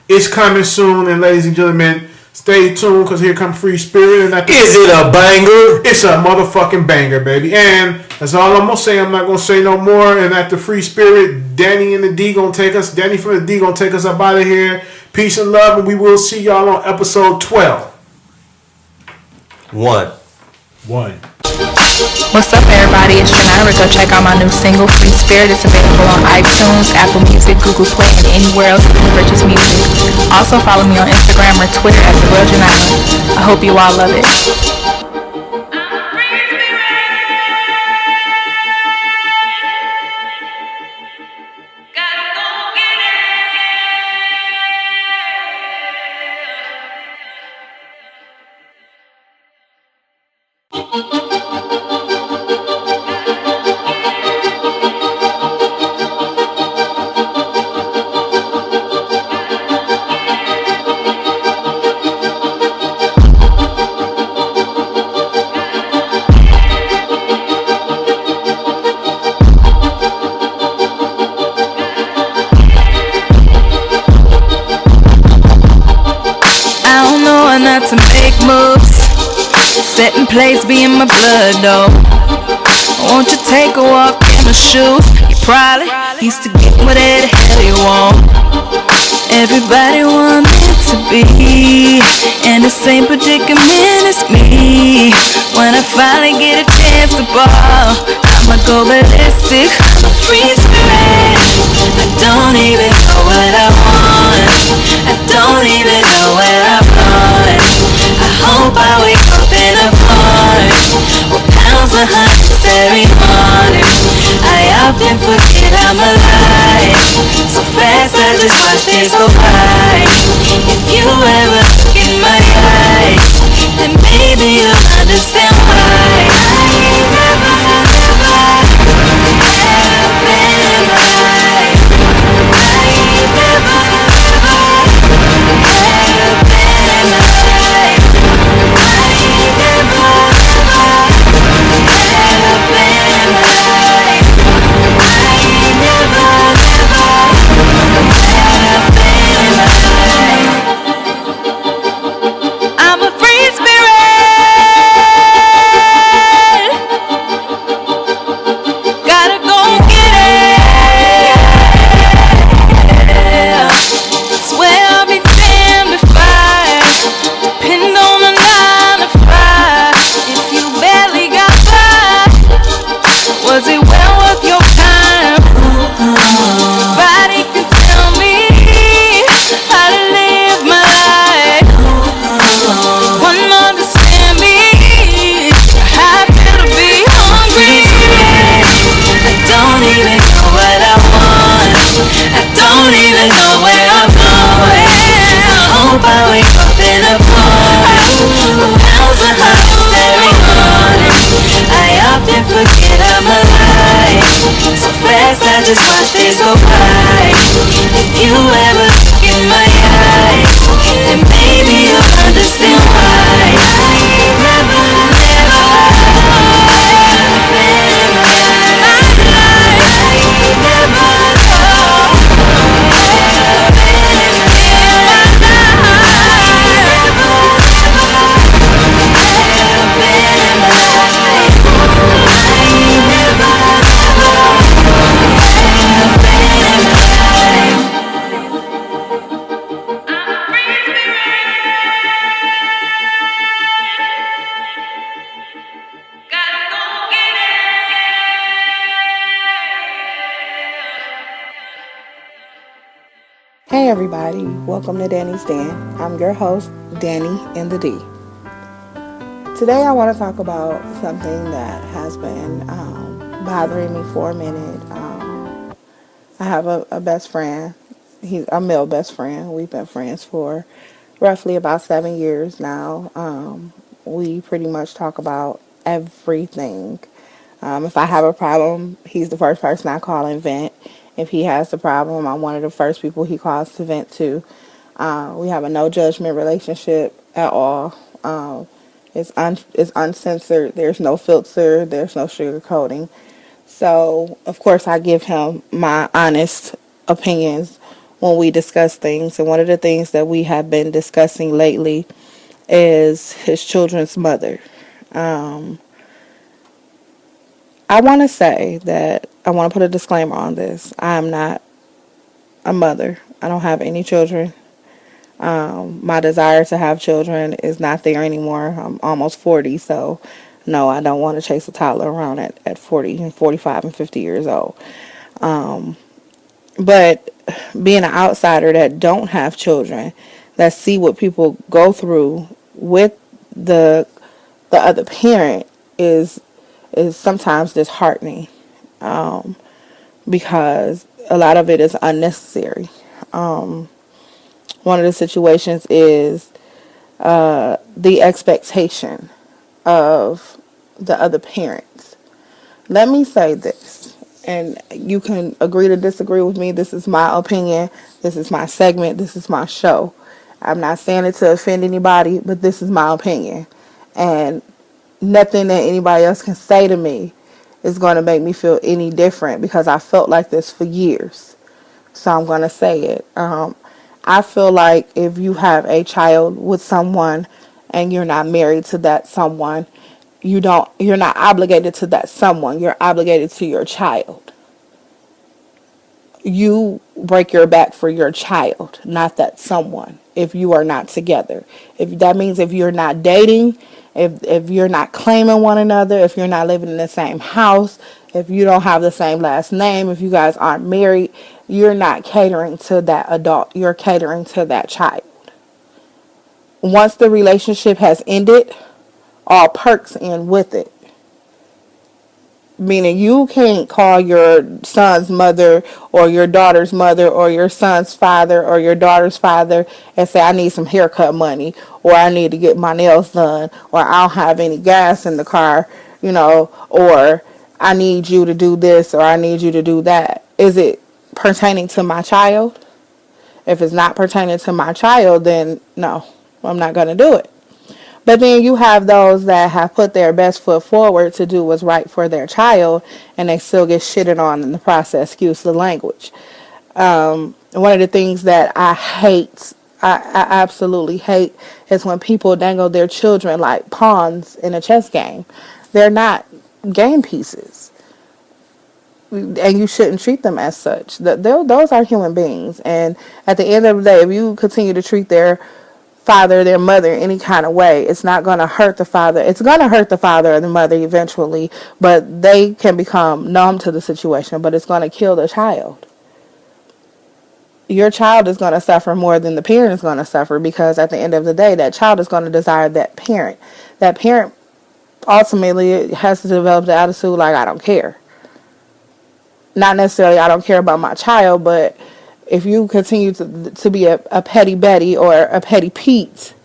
It's coming soon. And ladies and gentlemen, stay tuned because here comes Free Spirit. And is it a banger? It's a motherfucking banger, baby. And that's all I'm going to say. I'm not going to say no more. And after Free Spirit, Danny and the D going to take us. Danny from the D going to take us up out of here. Peace and love. And we will see y'all on episode 12. 1. What's up, everybody? It's Janira. Go check out my new single, Free Spirit. It's available on iTunes, Apple Music, Google Play, and anywhere else you can purchase music. Also, follow me on Instagram or Twitter at The Real Janira. I hope you all love it. Not to make moves, setting plays be in my blood though. Won't you take a walk in my shoes? You probably used to get whatever the hell you want. Everybody wants it to be in the same predicament as me. When I finally get a chance to ball, I'ma go ballistic. I'm a free spirit. I don't even know what I want. I don't even know where I'm going. I hope I wake up in a farm with pounds of hundreds every morning. I often forget I'm alive. So fast I just watch days go by. If you ever look in my eyes, then maybe you'll understand why. I ain't never been right. I ain't never everybody, welcome to Danny's Den. I'm your host, Danny in the D. Today I want to talk about something that has been bothering me for a minute. I have a best friend. He's a male best friend. We've been friends for roughly about 7 years now. We pretty much talk about everything. If I have a problem, he's the first person I call and vent. If he has a problem, I'm one of the first people he calls to vent to. We have a no judgment relationship at all. It's uncensored. There's no filter. There's no sugarcoating. So, of course, I give him my honest opinions when we discuss things. And one of the things that we have been discussing lately is his children's mother. I want to say that I want to put a disclaimer on this. I am not a mother. I don't have any children. My desire to have children is not there anymore. I'm almost 40, so no, I don't want to chase a toddler around at 40 and 45 and 50 years old. But being an outsider that don't have children, that see what people go through with the other parent is sometimes disheartening, because a lot of it is unnecessary. One of the situations is the expectation of the other parents. Let me say this, and you can agree to disagree with me. This is my opinion. This is my segment. This is my show. I'm not saying it to offend anybody, but this is my opinion. And nothing that anybody else can say to me is going to make me feel any different, because I felt like this for years. So I'm going to say it. I feel like if you have a child with someone and you're not married to that someone, you're not obligated to that someone. You're obligated to your child. You break your back for your child, not that someone, if you are not together. If that means if you're not dating, if you're not claiming one another, if you're not living in the same house, if you don't have the same last name, if you guys aren't married, you're not catering to that adult. You're catering to that child. Once the relationship has ended, all perks end with it. Meaning you can't call your son's mother or your daughter's mother or your son's father or your daughter's father and say, I need some haircut money, or I need to get my nails done, or I don't have any gas in the car, or I need you to do this, or I need you to do that. Is it pertaining to my child? If it's not pertaining to my child, then no, I'm not going to do it. But then you have those that have put their best foot forward to do what's right for their child, and they still get shitted on in the process. Excuse the language. One of the things that I hate, I absolutely hate, is when people dangle their children like pawns in a chess game. They're not game pieces, and you shouldn't treat them as such. Those are human beings, and at the end of the day, if you continue to treat their father, their mother, any kind of way, it's not going to hurt the father. It's going to hurt the father or the mother eventually, but they can become numb to the situation, but it's going to kill the child. Your child is going to suffer more than the parent is going to suffer, because at the end of the day, that child is going to desire that parent. That parent ultimately has to develop the attitude like, I don't care. Not necessarily I don't care about my child, but if you continue to be a petty Betty or a petty Pete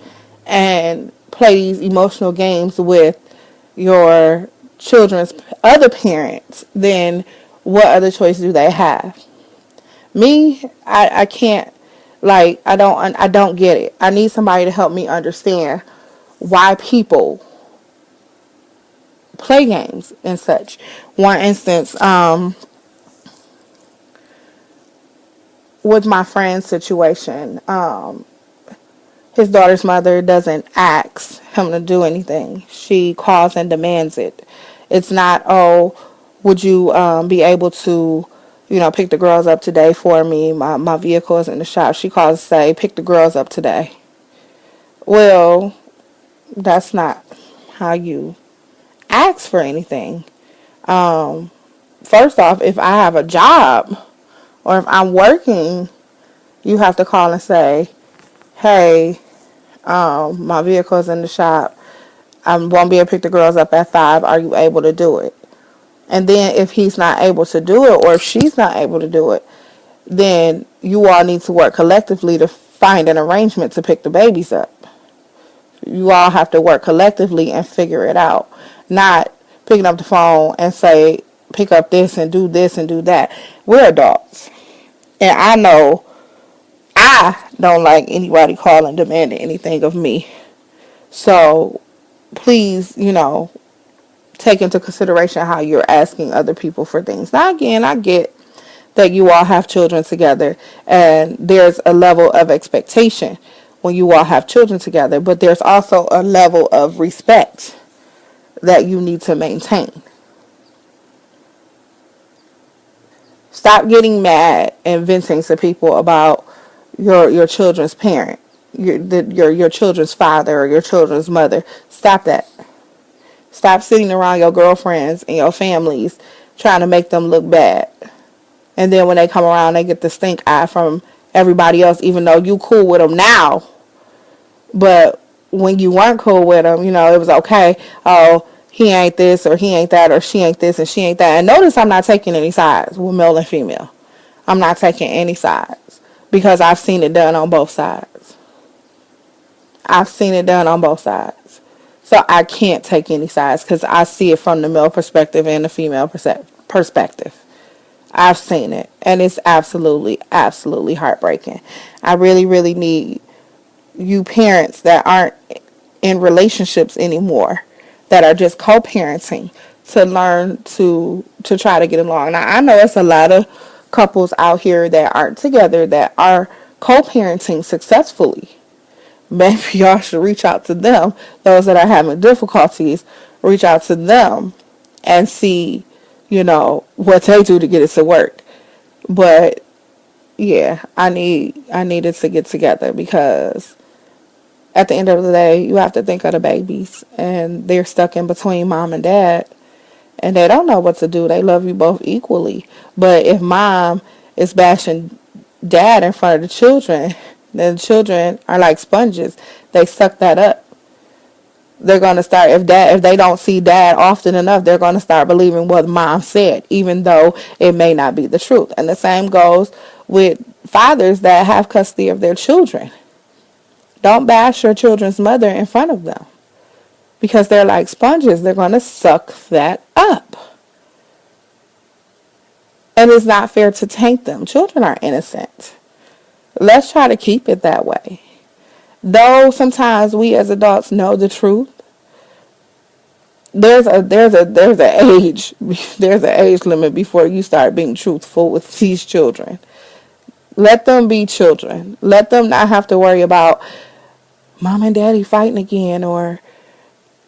and play these emotional games with your children's other parents, then what other choice do they have? Me, I can't, I don't get it. I need somebody to help me understand why people play games and such. One instance, with my friend's situation, his daughter's mother doesn't ask him to do anything. She calls and demands it. It's not, oh, would you be able to, pick the girls up today for me? My vehicle is in the shop. She calls to say, pick the girls up today. Well, that's not how you ask for anything. First off, if I have a job or if I'm working, You have to call and say, hey, my vehicle's in the shop. I won't be able to pick the girls up at 5. Are you able to do it? And then if he's not able to do it, or if she's not able to do it, then you all need to work collectively to find an arrangement to pick the babies up. You all have to work collectively and figure it out. Not picking up the phone and say, pick up this and do that. We're adults. And I know I don't like anybody calling demanding anything of me. So please, take into consideration how you're asking other people for things. Now, again, I get that you all have children together and there's a level of expectation when you all have children together, but there's also a level of respect that you need to maintain. Stop getting mad and venting to people about your children's parent, your children's father or your children's mother. Stop that. Stop sitting around your girlfriends and your families trying to make them look bad. And then when they come around, they get the stink eye from everybody else, even though you cool with them now. But when you weren't cool with them, it was okay. Oh, he ain't this or he ain't that or she ain't this and she ain't that. And notice I'm not taking any sides with male and female. I'm not taking any sides because I've seen it done on both sides. I've seen it done on both sides. So I can't take any sides because I see it from the male perspective and the female perspective. I've seen it, and it's absolutely, absolutely heartbreaking. I really, really need you parents that aren't in relationships anymore, that are just co-parenting, to learn to try to get along. Now, I know it's a lot of couples out here that aren't together that are co-parenting successfully. Maybe y'all should reach out to them. Those that are having difficulties, reach out to them and see, what they do to get it to work. But yeah, I needed to get together because at the end of the day, you have to think of the babies and they're stuck in between mom and dad and they don't know what to do. They love you both equally. But if mom is bashing dad in front of the children, then the children are like sponges. They suck that up. They're going to start, if they don't see dad often enough, they're going to start believing what mom said, even though it may not be the truth. And the same goes with fathers that have custody of their children. Don't bash your children's mother in front of them because they're like sponges. They're going to suck that up. And it's not fair to taint them. Children are innocent. Let's try to keep it that way. Though sometimes we as adults know the truth, there's an age limit before you start being truthful with these children. Let them be children. Let them not have to worry about mom and daddy fighting again, or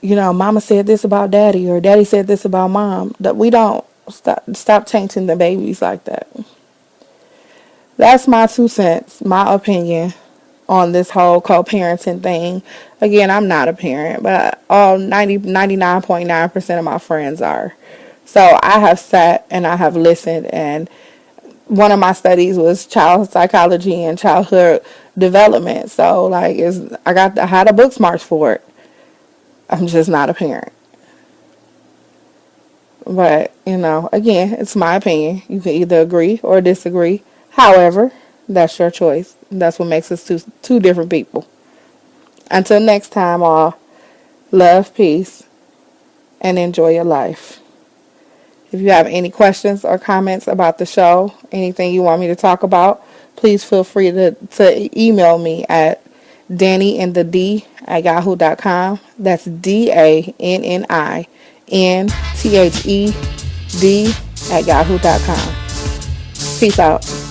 mama said this about daddy or daddy said this about mom. That we don't stop tainting the babies like that. That's my 2 cents, my opinion on this whole co-parenting thing. Again, I'm not a parent, but all 99.9% of my friends are. So I have sat and I have listened, and one of my studies was child psychology and childhood development. So I had a book smart for it. I'm just not a parent. But, again, it's my opinion. You can either agree or disagree. However, that's your choice. That's what makes us two different people. Until next time, all, love, peace, and enjoy your life. If you have any questions or comments about the show, anything you want me to talk about, please feel free to email me at dannyandthed@yahoo.com. That's DANNINTHED@yahoo.com. Peace out.